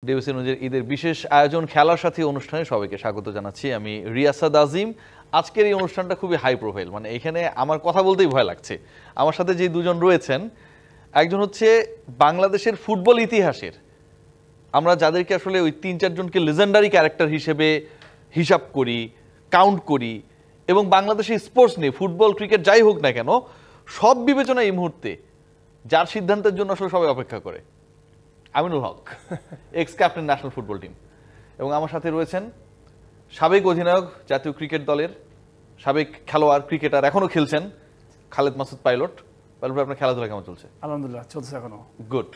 DBC নিউজের ঈদের বিশেষ আয়োজন খেলার সাথী অনুষ্ঠানে সবাইকে স্বাগত জানাচ্ছি। আমি রিয়াসাদ আজিম। আজকের এই অনুষ্ঠানটা খুবই হাই প্রোফাইল, মানে এখানে আমার কথা বলতেই ভয় লাগছে। আমার সাথে যে দুজন রয়েছেন, একজন হচ্ছে বাংলাদেশের ফুটবল ইতিহাসের, আমরা যাদেরকে আসলে ওই ৩-৪ জনকে লেজেন্ডারি ক্যারেক্টার হিসেবে হিসাব করি, কাউন্ট করি, এবং বাংলাদেশের স্পোর্টস নিয়ে ফুটবল ক্রিকেট যাই হোক না কেন সব বিবেচনা এই মুহূর্তে যার সিদ্ধান্তের জন্য আসলে সবাই অপেক্ষা করে, Aminul Haque, ex captain national football team. এবং আমার সাথে রয়েছেন সাবেক অধিনায়ক জাতীয় ক্রিকেট দলের, সাবেক খেলোয়াড়, ক্রিকেটার, এখনো খেলছেন, খালেদ মাসুদ পাইলট। পাইলট ভাই, আপনার খেলাধুলা কেমন চলছে? আলহামদুলিল্লাহ চলছে এখনো। গুড।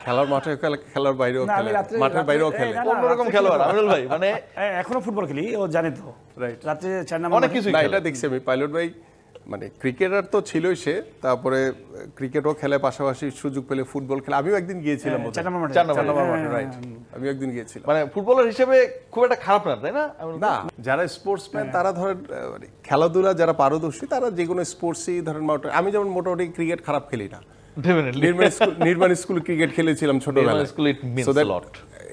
খেলার মাঠে খেলে, খেলার বাইরেও খেলে, মাঠের বাইরেও খেলে, অন্যরকম খেলোয়াড় আমিনুল ভাই। মানে এখনো ফুটবল খেলি, ও জানে তো। রাইট। রাতে 4 নাম্বার অনেক কিছু না, এটা দেখছি আমি। পাইলট ভাই মানে ক্রিকেটার তো ছিলই সে, তারপরে ক্রিকেটও খেলে, পাশাপাশি সুযোগ পেলে ফুটবল খেলে। আমিও একদিন গিয়েছিলাম 4 নাম্বার মাঠে। 4 নাম্বার মাঠে, রাইট। আমিও একদিন গিয়েছিলাম। মানে ফুটবলার হিসেবে খুব একটা খারাপ না, তাই না? না, যারা স্পোর্টসম্যান তারা ধরেন খেলাধুলা যারা পারদর্শী তারা যে কোনো স্পোর্টসই ধরেন। আমি যেমন মোটামুটি ক্রিকেট খারাপ খেলি না। নির্মাণ স্কুল ক্রিকেট খেলেছিলাম ছোটবেলায়।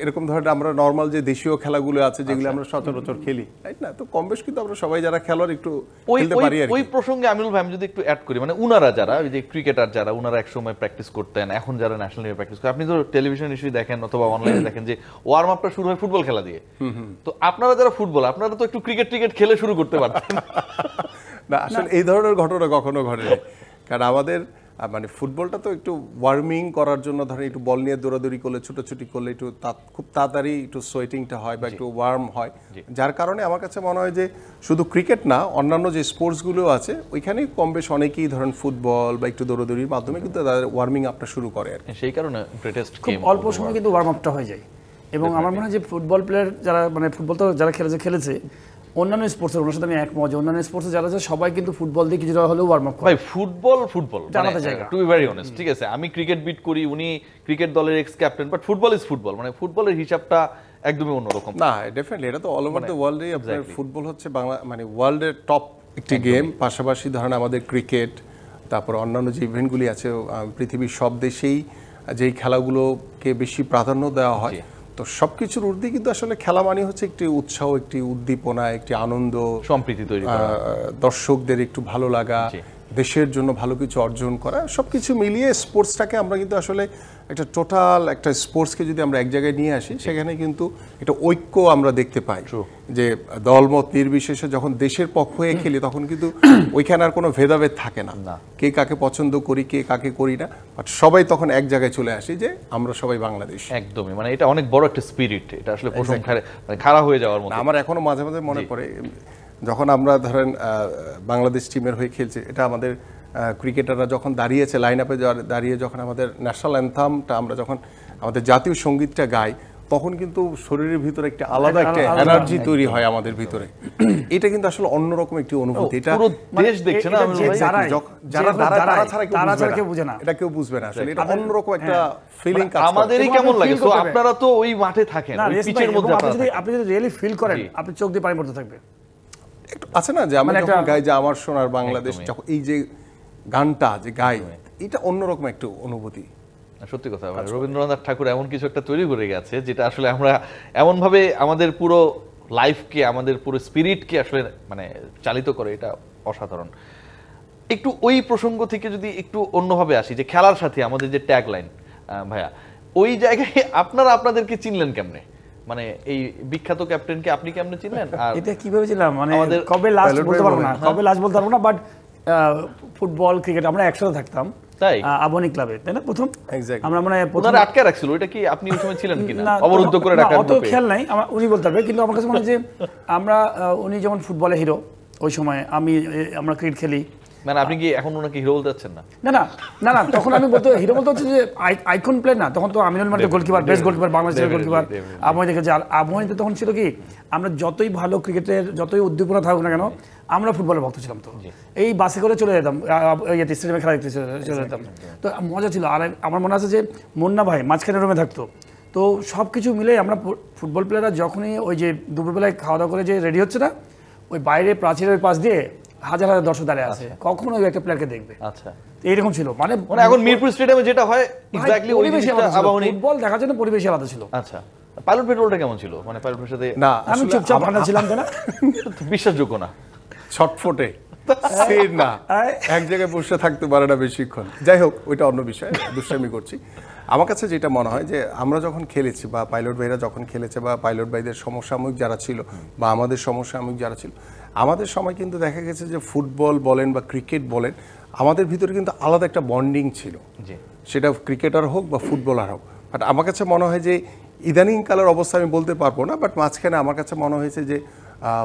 এরকম ধরেন আমরা নরমাল যে দেশীয় খেলাগুলো আছে যেগুলো আমরা সচরাচর খেলি, রাইট না? তো কম বেশ কিন্তু আমরা সবাই যারা খেলোয়াড় একটু খেলতে পারি আর কি। ওই প্রসঙ্গে আমিনুল ভাই আমি যদি একটু অ্যাড করি, মানে উনারা যারা ওই যে ক্রিকেটার যারা, উনারা একসময় প্র্যাকটিস করতেন, এখন যারা ন্যাশনাল লেভেলে প্র্যাকটিস করে, আপনি তো টেলিভিশন নিশ্চয়ই দেখেন অথবা অনলাইনে দেখেন যে ওয়ার্ম আপটা শুরু হয় ফুটবল খেলা দিয়ে। তো আপনারা যারা ফুটবল, আপনারা তো একটু ক্রিকেট খেলে শুরু করতে পারতেন। না, আসলে এই ধরনের ঘটনা কখনো ঘটে, কারণ আমাদের মানে ফুটবলটা তো একটু ওয়ার্মিং করার জন্য ধরেন একটু বল নিয়ে দৌড়াদৌড়ি করলে, ছুটোছুটি করলে একটু খুব তাড়াতাড়ি একটু সোয়েটিংটা হয় বা একটু ওয়ার্ম হয়, যার কারণে আমার কাছে মনে হয় যে শুধু ক্রিকেট না, অন্যান্য যে স্পোর্টসগুলো আছে ওইখানেই কম বেশ অনেকেই ধরেন ফুটবল বা একটু দৌড়াদৌড়ির মাধ্যমে কিন্তু তাদের ওয়ার্মিং আপটা শুরু করে আর সেই কারণে খুব অল্প সময় কিন্তু ওয়ার্ম আপটা হয়ে যায়। এবং আমার মনে হয় যে ফুটবল প্লেয়ার যারা, মানে ফুটবল তো যারা খেলেছে অন্যান্য স্পোর্টসের, ওনার সাথে আমি একমত যে অন্যান্য স্পোর্টসে যারা আছে সবাই কিন্তু ফুটবল দিয়ে কিছুটা হলেও ওয়ার্ম আপ করে। ভাই ফুটবল জানাতে জায়গা, টু বি ভেরি অনেস্ট, ঠিক আছে, আমি ক্রিকেট বিট করি, উনি ক্রিকেট দলের x captain, but football is football. মানে ফুটবলের হিসাবটা একদমই অন্যরকম। না, ডেফিনেটলি এটা তো অল ওভার দ্য ওয়ার্ল্ডে আপনার ফুটবল হচ্ছে বাংলা মানে ওয়ার্ল্ডের টপ একটি গেম। পাশাপাশি ধরেন আমাদের ক্রিকেট, তারপর অন্যান্য যে ইভেন্টগুলি আছে পৃথিবীর সব দেশেই যেই খেলাগুলোকে বেশি প্রাধান্য দেওয়া হয়, তো সবকিছুর ঊর্ধ্বে কিন্তু আসলে খেলা মানে হচ্ছে একটি উৎসাহ, একটি উদ্দীপনা, একটি আনন্দ, সম্প্রীতি তৈরি করা, দর্শকদের একটু ভালো লাগা, দেশের জন্য ভালো কিছু অর্জন করা, সবকিছু মিলিয়ে স্পোর্টসটাকে আমরা কিন্তু আসলে একটা টোটাল একটা স্পোর্টসকে যদি আমরা এক জায়গায় নিয়ে আসি, সেখানে কিন্তু একটা ঐক্য আমরা দেখতে পাই যে দলমত নির্বিশেষে যখন দেশের পক্ষ হয়ে খেলি তখন কিন্তু ওইখানে আর কোনো ভেদাভেদ থাকে না, কে কাকে পছন্দ করি, কে কাকে করি না, বাট সবাই তখন এক জায়গায় চলে আসি যে আমরা সবাই বাংলাদেশ। একদমই, মানে এটা অনেক বড় একটা স্পিরিট, এটা আসলে প্রথম খাড়া হয়ে যাওয়ার মতো। আমার এখনো মাঝে মাঝে মনে পড়ে যখন আমরা ধরেন বাংলাদেশ টিমের হয়ে খেলছি, এটা আমাদের ক্রিকেটাররা যখন দাঁড়িয়েছে লাইন আপে দাঁড়িয়ে, যখন আমাদের ন্যাশনাল অ্যান্থামটা আমরা যখন আমাদের জাতীয় সঙ্গীতটা গাই, তখন কিন্তু শরীরের ভিতরে একটা আলাদা একটা এনার্জি তৈরি হয় আমাদের ভিতরে। এটা কিন্তু আসলে অন্যরকম একটি অনুভূতি। এটা দেশ দেখছে না, যারা ছাড়া কেউ বুঝে না, এটা কেউ বুঝবে না আসলে। এটা অন্যরকম একটা ফিলিং কাজ করে। আমাদেরই কেমন লাগে, তো আপনারা তো ওই মাঠে থাকেন, ওই পিচের মধ্যে আপনি যদি রিয়েলি ফিল করেন, আপনি চোখ দিয়ে পানি পড়তে থাকবে। একটু আছে না যে আমরা যখন গাই যে আমার সোনার বাংলাদেশ, যখন এই যে গানটা যে গাই, এটা অন্যরকম একটা অনুভূতি। সত্যি কথা, রবীন্দ্রনাথ ঠাকুর এমন কিছু একটা তৈরি করে গেছে যেটা আসলে আমরা এমন ভাবে আমাদের পুরো লাইফকে, আমাদের পুরো স্পিরিটকে আসলে মানে চালিত করে, এটা অসাধারণ। একটু ওই প্রসঙ্গ থেকে যদি একটু অন্যভাবে আসি, যে খেলার সাথে আমাদের যে ট্যাগ লাইন, ভাইয়া ওই জায়গায় আপনারা আপনাদেরকে চিনলেন কেমনে? মানে এই বিখ্যাত ক্যাপ্টেনকে আপনি কেমনে চিনলেন? আর এটা কিভাবে ছিলাম, মানে কবে লাস্ট বলতে পারবো না, বাট ফুটবল ক্রিকেট আমরা একসাথে থাকতাম, তাই আবনি ক্লাবে, তাই না? প্রথম আমরা মানে প্রথম আটকে রাখছিল, এটা কি আপনি ওই সময় ছিলেন কিনা? অবরুদ্ধ করে রাখা, অত খেয়াল নাই আমার, উনি বলতে পারবে। কিন্তু আমার কাছে মনে হয় যে আমরা, উনি যেমন ফুটবলে হিরো ওই সময়, আমরা ক্রিকেট খেলি। মানে আপনি কি এখন ওনাকে হিরো বলতে যাচ্ছেন? না, তখন আমি হিরো বলতে হচ্ছে যে আইকন প্লেয়ার না, তখন তো Aminul Martin goalkeeper, best goalkeeper, বাংলাদেশের গোলকিপার আবহাওয়া দেখেছি। আর আবহাওয়াতে তখন ছিল কি, আমরা যতই ভালো ক্রিকেটের যতই উদ্দীপনা থাকুক না কেন, আমরা ফুটবলের ভক্ত ছিলাম। তো এই বাসে করে চলে যেতাম, স্টেডিয়ামে খেলা দেখতে চলে যেতাম, তো মজা ছিল। আর আমার মনে আছে যে মুন্না ভাই মাঝখানে রুমে থাকতো, তো সব কিছু মিলে আমরা ফুটবল প্লেয়াররা যখনই ওই যে দুপুরবেলায় খাওয়া দাওয়া করে যে রেডি হচ্ছে না, ওই বাইরে প্রাচীরের পাশ দিয়ে হাজার হাজার দর্শক দাঁড়িয়ে আছে, কখনো ওই একটা প্লেয়ারকে দেখবে। আচ্ছা, এইরকম ছিল। মানে এখন মিরপুর স্টেডিয়ামে যেটা হয় এক্স্যাক্টলি ওই জিনিসটা, ফুটবল দেখার জন্য পরিবেশ আলাদা ছিল। আচ্ছা, পাইলট ভাই রোলটা কেমন ছিল, মানে পাইলট ভাইয়ের সাথে না আমি আসলে চুপচাপ ঠান্ডা ছিলাম তাই না? বিশ্বাসযোগ্য না। ছটফটে স্থির না, এক জায়গায় বসে থাকতে পারে না বেশিক্ষণ। যাই হোক, ওইটা অন্য বিষয়, দুষ্টামি করছি। আমার কাছে যেটা মনে হয় যে আমরা যখন খেলেছি বা পাইলট ভাইরা যখন খেলেছে বা পাইলট ভাইদের সমসাময়িক যারা ছিল বা আমাদের সমসাময়িক যারা ছিল, আমাদের সময় কিন্তু দেখা গেছে যে ফুটবল বলেন বা ক্রিকেট বলেন, আমাদের ভিতরে কিন্তু আলাদা একটা বন্ডিং ছিল, সেটা ক্রিকেটার হোক বা ফুটবলার হোক। বাট আমার কাছে মনে হয় যে ইদানিং কালের অবস্থা আমি বলতে পারবো না, বাট মাঝখানে আমার কাছে মনে হয়েছে যে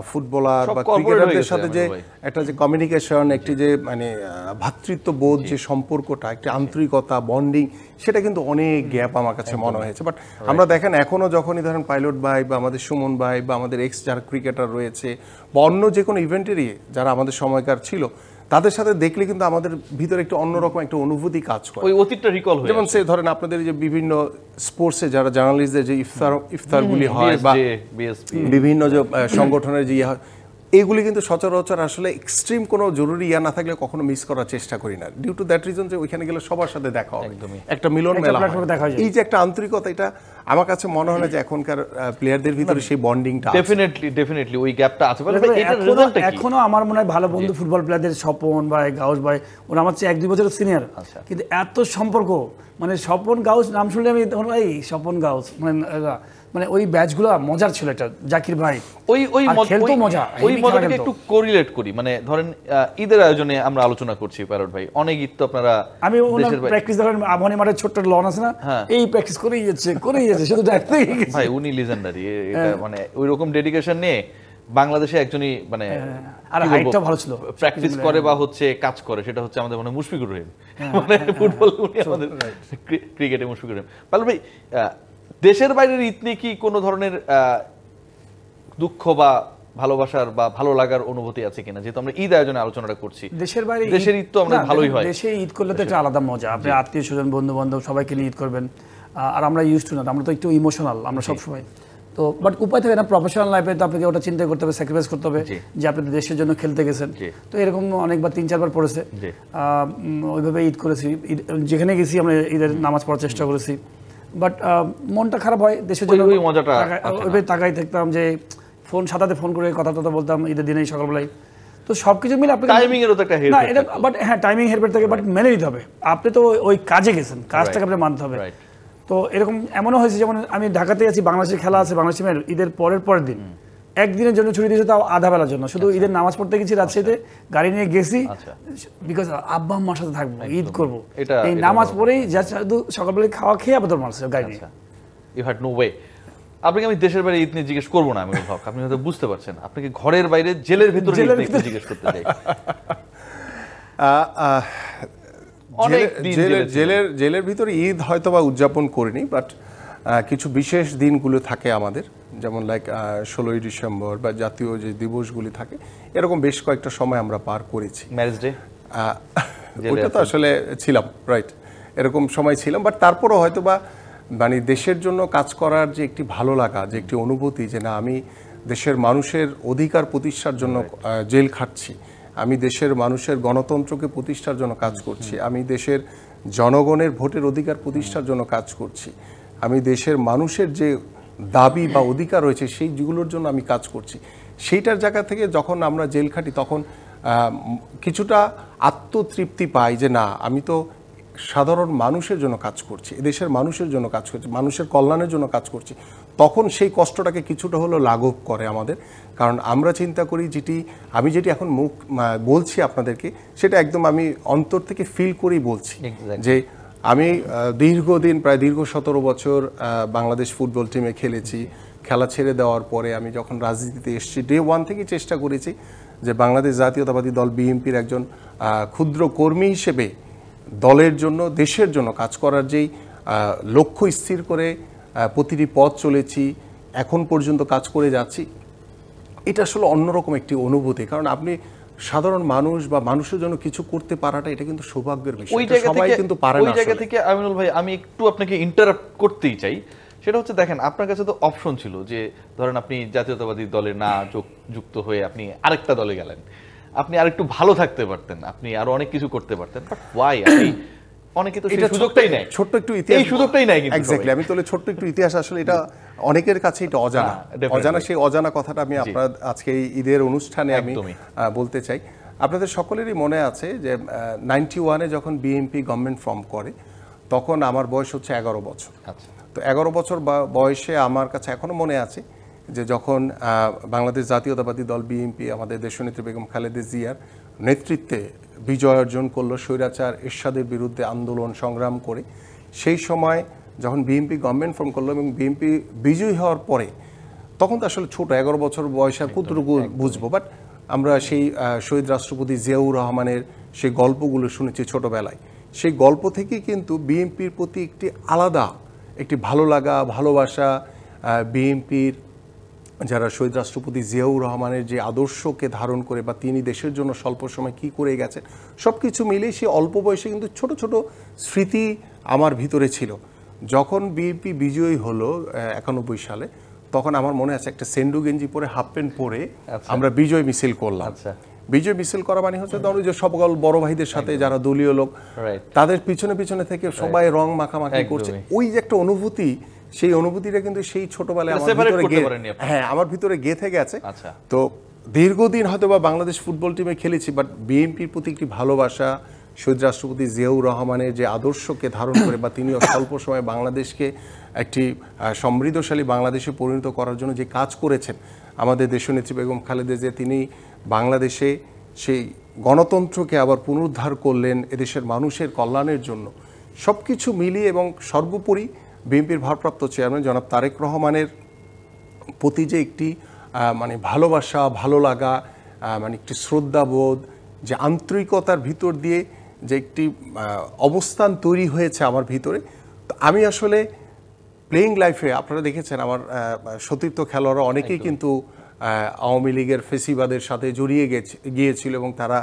ফুটবলার বা ক্রিকেটারদের সাথে যে একটা যে কমিউনিকেশন, একটি যে মানে ভ্রাতৃত্ববোধ, যে সম্পর্কটা, একটি আন্তরিকতা, বন্ডিং, সেটা কিন্তু অনেক গ্যাপ আমার কাছে মনে হয়েছে। বাট আমরা দেখেন এখনো যখনই ধরেন পাইলট ভাই বা আমাদের সুমন ভাই বা আমাদের এক্স যারা ক্রিকেটার রয়েছে বা অন্য যে কোনো ইভেন্টেরই যারা আমাদের সময়কার ছিল, তাদের সাথে দেখলে কিন্তু আমাদের ভিতরে একটু অন্যরকম একটা অনুভূতি কাজ করে, ওই অতীতটা রিকল হয়। যেমন সে ধরেন আপনাদের যে বিভিন্ন স্পোর্টসে যারা জার্নালিস্টদের যে ইফতারগুলি হয় বা বিভিন্ন যে সংগঠনের যে এইগুলি কিন্তু সচরাচর আসলে এক্সট্রিম কোনো জরুরি না থাকলে কখনো মিস করার চেষ্টা করি না, ডিউ টু দ্যাট রিজন যে ওইখানে গেলে সবার সাথে দেখা হবে, একটা মিলন মেলা হয়। এই যে একটা আন্তরিকতা, এটা আমার কাছে মনে হয় না যে এখনকার প্লেয়ারদের ভিতরে সেই বন্ডিংটা ডেফিনেটলি ওই গ্যাপটা আছে। এখনো আমার মনে হয় ভালো বন্ধু ফুটবল প্লেয়ারদের স্বপন ভাই, গাউস ভাই, ওরা আমার চেয়ে 1-2 বছরের সিনিয়র, কিন্তু এত সম্পর্ক, মানে স্বপন গাউস নাম শুনলে আমি তখন এই স্বপন গাউস মানে ওই ব্যাচগুলো মজার ছিল। এটা জাকির ভাই ওই খেলতো মজা, ওই মজাটাকে একটু কোরিলেট করি। মানে ধরেন ঈদের আয়োজনে আমরা আলোচনা করছি পাইলট ভাই, অনেক ঈদ তো আপনারা, আমি ওনার প্র্যাকটিস ধরেন আবহানী মাঠের ছোট্ট লন আছে না, এই প্র্যাকটিস করেই যাচ্ছে শুধু ডাকতেই গেছে ভাই, উনি লিজেন্ডারি। এটা মানে ওই রকম ডেডিকেশন নিয়ে বাংলাদেশে একজনই মানে আর হাইটটা ভালো ছিল, প্র্যাকটিস করে বা হচ্ছে কাজ করে, সেটা হচ্ছে আমাদের মানে মুশফিকুর রহিম, মানে ফুটবল উনি আমাদের, ক্রিকেটে মুশফিকুর রহিম। পাইলট ভাই, দেশের বাইরের ঈদ নিয়ে কি কোনো ধরনের দুঃখ বা ভালোবাসার বা ভালো লাগার অনুভূতি আছে কিনা? যেহেতু আমরা ঈদ আয়োজনে আলোচনাটা করছি, দেশের বাইরে দেশের ঈদ তো আমরা ভালোই হয়, দেশে ঈদ করলে তো একটা আলাদা মজা, আপনি আত্মীয় স্বজন বন্ধু বান্ধব সবাইকে নিয়ে ঈদ করবেন। আর আমরা ইউজ টু না, আমরা তো একটু ইমোশনাল আমরা সবসময়, তো বাট উপায় থাকে না, প্রফেশনাল লাইফে তো আপনাকে ওটা চিন্তা করতে হবে, স্যাক্রিফাইস করতে হবে যে আপনি দেশের জন্য খেলতে গেছেন। তো এরকম অনেকবার 3-4 বার পড়েছে, ওইভাবে ঈদ করেছি, যেখানে গেছি আমরা ঈদের নামাজ পড়ার চেষ্টা করেছি। বাট মনটা খারাপ হয় দেশের জন্য, ওইভাবে তাকাই থাকতাম যে সাথে ফোন করে কথা বলতাম ঈদের দিনেই সকালবেলায়। তো সবকিছু মিলে আপনি টাইমিং এরও তো একটা হেরফের না, এটা বাট হ্যাঁ টাইমিং হেরফের থাকে, বাট মেনে নিতে হবে, আপনি তো ওই কাজে গেছেন, কাজটাকে আপনি মানতে হবে। তো এরকম এমনও হয়েছে, যেমন আমি ঢাকাতে আছি, বাংলাদেশের খেলা আছে, বাংলাদেশ টিমের ঈদের পরের দিন একদিনের জন্য ছুটি দিয়েছে, তাও আধা বেলার জন্য, শুধু ঈদের নামাজ পড়তে গেছি রাজশাহীতে, গাড়ি নিয়ে গেছি, বিকজ আব্বা আম্মার সাথে থাকবো, ঈদ করবো, এই নামাজ পড়েই যা শুধু সকালবেলায় খাওয়া খেয়ে আবার মারছে গাড়ি নিয়ে। You had no way. আপনাকে আমি দেশের বাইরে ঈদ নিয়ে জিজ্ঞেস করবো না, আমি ভাব আপনি হয়তো বুঝতে পারছেন, আপনাকে ঘরের বাইরে জেলের ভিতরে জিজ্ঞেস করতে চাই। জেলের ভিতরে ঈদ হয়তো বা উদযাপন করিনি, বাট কিছু বিশেষ দিনগুলো থাকে আমাদের, যেমন লাইক 16ই ডিসেম্বর বা জাতীয় যে দিবসগুলি থাকে, এরকম বেশ কয়েকটা সময় আমরা পার করেছি। ম্যারেজ ডে ওইটা তো আসলে ছিলাম, রাইট, এরকম সময় ছিলাম। বাট তারপরও হয়তো বা মানে দেশের জন্য কাজ করার যে একটি ভালো লাগা, যে একটি অনুভূতি, যে না আমি দেশের মানুষের অধিকার প্রতিষ্ঠার জন্য জেল খাটছি, আমি দেশের মানুষের গণতন্ত্রকে প্রতিষ্ঠার জন্য কাজ করছি, আমি দেশের জনগণের ভোটের অধিকার প্রতিষ্ঠার জন্য কাজ করছি, আমি দেশের মানুষের যে দাবি বা অধিকার রয়েছে সেইগুলোর জন্য আমি কাজ করছি, সেইটার জায়গা থেকে যখন আমরা জেল খাটি তখন কিছুটা আত্মতৃপ্তি পাই যে না আমি তো সাধারণ মানুষের জন্য কাজ করছি, এদেশের মানুষের জন্য কাজ করছি, মানুষের কল্যাণের জন্য কাজ করছি। তখন সেই কষ্টটাকে কিছুটা হলেও লাঘব করে আমাদের, কারণ আমরা চিন্তা করি আমি যেটি এখন মুখ বলছি আপনাদেরকে, সেটা একদম আমি অন্তর থেকে ফিল করেই বলছি যে আমি দীর্ঘদিন প্রায় দীর্ঘ 17 বছর বাংলাদেশ ফুটবল টিমে খেলেছি। খেলা ছেড়ে দেওয়ার পরে আমি যখন রাজনীতিতে এসেছি, ডে 1 থেকেই চেষ্টা করেছি যে বাংলাদেশ জাতীয়তাবাদী দল বিএনপির একজন ক্ষুদ্র কর্মী হিসেবে দলের জন্য, দেশের জন্য কাজ করার যেই লক্ষ্য স্থির করে প্রতিটি পথ চলেছি, এখন পর্যন্ত কাজ করে যাচ্ছি, এটা আসলে অন্যরকম একটি অনুভূতি। কারণ আপনি সাধারণ মানুষ বা মানুষের জন্য কিছু করতে পারাটা এটা কিন্তু সৌভাগ্যের বিষয়, সবাই কিন্তু পারে না। ওই জায়গা থেকে আমিনুল ভাই আমি একটু আপনাকে ইন্টারাপ্ট করতেই চাই। সেটা হচ্ছে দেখেন আপনার কাছে তো অপশন ছিল যে ধরেন আপনি জাতীয়তাবাদী দলে না যুক্ত হয়ে আপনি আরেকটা দলে গেলেন, আপনি আরেকটু ভালো থাকতে পারতেন, আপনি আরো অনেক কিছু করতে পারতেন, বাট ওয়াই আপনি অনেকে তো সেই সুযোগটাই নেয়, ছোট্ট একটু ইতিহাস, এই সুযোগটাই নেয় কিন্তু এক্স্যাক্টলি। আমি তাহলে ছোট্ট একটু ইতিহাস, আসলে এটা অনেকের কাছে এটা অজানা, সেই অজানা কথাটা আমি আপনার আজকে এই ঈদের অনুষ্ঠানে আমি বলতে চাই। আপনাদের সকলেরই মনে আছে যে 91-এ যখন বিএনপি গভর্নমেন্ট ফর্ম করে, তখন আমার বয়স হচ্ছে 11 বছর। তো 11 বছর বয়সে আমার কাছে এখনো মনে আছে যে যখন বাংলাদেশ জাতীয়তাবাদী দল বিএনপি আমাদের দেশনেত্রী বেগম খালেদা জিয়ার নেতৃত্বে বিজয় অর্জন করলো, স্বৈরাচার এরশাদের বিরুদ্ধে আন্দোলন সংগ্রাম করে, সেই সময় যখন বিএনপি গভর্নমেন্ট ফর্ম করলো এবং বিএনপি বিজয়ী হওয়ার পরে, তখন তো আসলে ছোট 11 বছর বয়স, আর কতটুকু বুঝবো, বাট আমরা সেই শহীদ রাষ্ট্রপতি জিয়াউর রহমানের সেই গল্পগুলো শুনেছি ছোটবেলায়। সেই গল্প থেকে কিন্তু বিএনপির প্রতি একটি আলাদা একটি ভালো লাগা, ভালোবাসা, বিএনপির যারা শহীদ রাষ্ট্রপতি জিয়াউর রহমানের যে আদর্শকে ধারণ করে বা তিনি দেশের জন্য স্বল্প সময় কী করে গেছেন, সব কিছু মিলিয়ে সেই অল্প বয়সে কিন্তু ছোট ছোট স্মৃতি আমার ভিতরে ছিল। যখন বিএনপি বিজয়ী হলো 91 সালে, তখন আমার মনে আছে একটা সেন্ডু গেঞ্জি পরে, হাফ প্যান্ট পরে আমরা বিজয় মিছিল করলাম। বিজয় মিছিল করা মানে হচ্ছে ধরুন যে সকল বড় ভাইদের সাথে যারা দলীয় লোক, তাদের পিছনে পিছনে থেকে সবাই রং মাখামাখি করছে, ওই যে একটা অনুভূতি, সেই অনুভূতিটা কিন্তু সেই ছোটবেলায় আমার ভিতরে গেঁথে গেছে। তো দীর্ঘদিন হয়তো বা বাংলাদেশ ফুটবল টিমে খেলেছি, বাট বিএনপির প্রতি একটি ভালোবাসা, শহীদ রাষ্ট্রপতি জিয়াউর রহমানের যে আদর্শকে ধারণ করে বা তিনিও স্বল্প সময়ে বাংলাদেশকে একটি সমৃদ্ধশালী বাংলাদেশে পরিণত করার জন্য যে কাজ করেছেন, আমাদের দেশনেত্রী বেগম খালেদা জিয়া তিনি বাংলাদেশে সেই গণতন্ত্রকে আবার পুনরুদ্ধার করলেন এদেশের মানুষের কল্যাণের জন্য, সব কিছু মিলিয়ে এবং সর্বোপরি বিএনপির ভারপ্রাপ্ত চেয়ারম্যান জনাব তারেক রহমানের প্রতি যে একটি মানে ভালোবাসা, ভালো লাগা, মানে একটি শ্রদ্ধাবোধ, যে আন্তরিকতার ভিতর দিয়ে যে একটি অবস্থান তৈরি হয়েছে আমার ভিতরে। তো আমি আসলে প্লেয়িং লাইফে আপনারা দেখেছেন আমার সতীর্থ খেলোয়াড়রা অনেকেই কিন্তু আওয়ামী লীগের ফেসিবাদের সাথে জড়িয়ে গিয়েছিল এবং তারা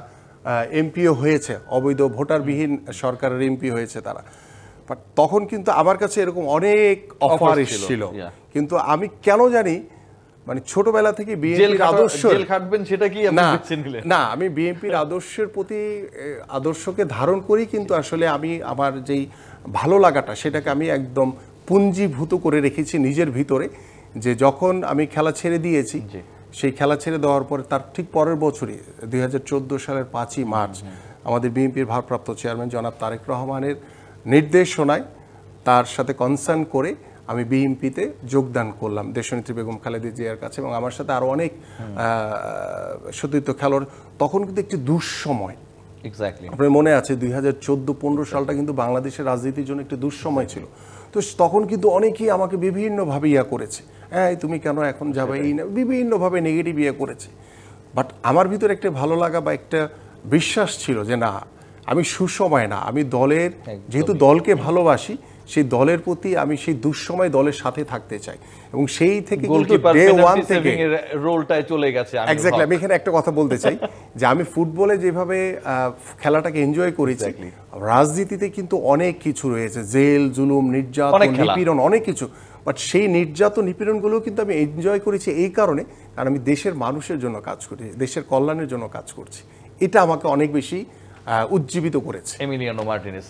এমপিও হয়েছে, অবৈধ ভোটারবিহীন সরকারের এমপি হয়েছে তারা। বাট তখন কিন্তু আমার কাছে এরকম অনেক অফার এসেছিল, কিন্তু আমি কেন জানি মানে ছোটবেলা থেকে বিএনপির আদর্শ না, আমি বিএনপির আদর্শের প্রতি আদর্শকে ধারণ করি, কিন্তু আসলে আমি আমার যেই ভালো লাগাটা সেটাকে আমি একদম পুঞ্জীভূত করে রেখেছি নিজের ভিতরে। যে যখন আমি খেলা ছেড়ে দিয়েছি, সেই খেলা ছেড়ে দেওয়ার পরে তার ঠিক পরের বছরই 2014 সালের 5ই মার্চ আমাদের বিএনপির ভারপ্রাপ্ত চেয়ারম্যান জনাব তারেক রহমানের নির্দেশনায় তার সাথে কনসার্ন করে আমি বিএনপিতে যোগদান করলাম দেশনেত্রী বেগম খালেদা জিয়ার কাছে, এবং আমার সাথে আরও অনেক সতীর্থ খেলোয়াড়। তখন কিন্তু একটি দুঃসময়, আপনার মনে আছে 2014-15 সালটা কিন্তু বাংলাদেশের রাজনীতির জন্য একটি দুঃসময় ছিল। তো তখন কিন্তু অনেকেই আমাকে বিভিন্নভাবে করেছে, হ্যাঁ তুমি কেন এখন যাবে, এই না, বিভিন্নভাবে নেগেটিভ করেছে। বাট আমার ভিতরে একটা ভালো লাগা বা একটা বিশ্বাস ছিল যে না, আমি সুসময় না, আমি দলের, যেহেতু দলকে ভালোবাসি, সেই দলের প্রতি আমি সেই দুঃসময় দলের সাথে থাকতে চাই, এবং সেই থেকে কিন্তু ডে ওয়ান থেকে রোলটায় চলে গেছে। এক্স্যাক্টলি, আমি এখানে একটা কথা বলতে চাই যে আমি ফুটবলে যেভাবে খেলাটাকে এনজয় করেছি, রাজনীতিতে কিন্তু অনেক কিছু রয়েছে, জেল জুলুম, নির্যাতন, নিপীড়ন, অনেক কিছু। বাট সেই নির্যাতন নিপীড়নগুলো কিন্তু আমি এনজয় করেছি এই কারণে, কারণ আমি দেশের মানুষের জন্য কাজ করি, দেশের কল্যাণের জন্য কাজ করছি। এটা আমাকে অনেক বেশি উজ্জীবিত করেছে। এমিলিয়ানো মার্টিনেজ,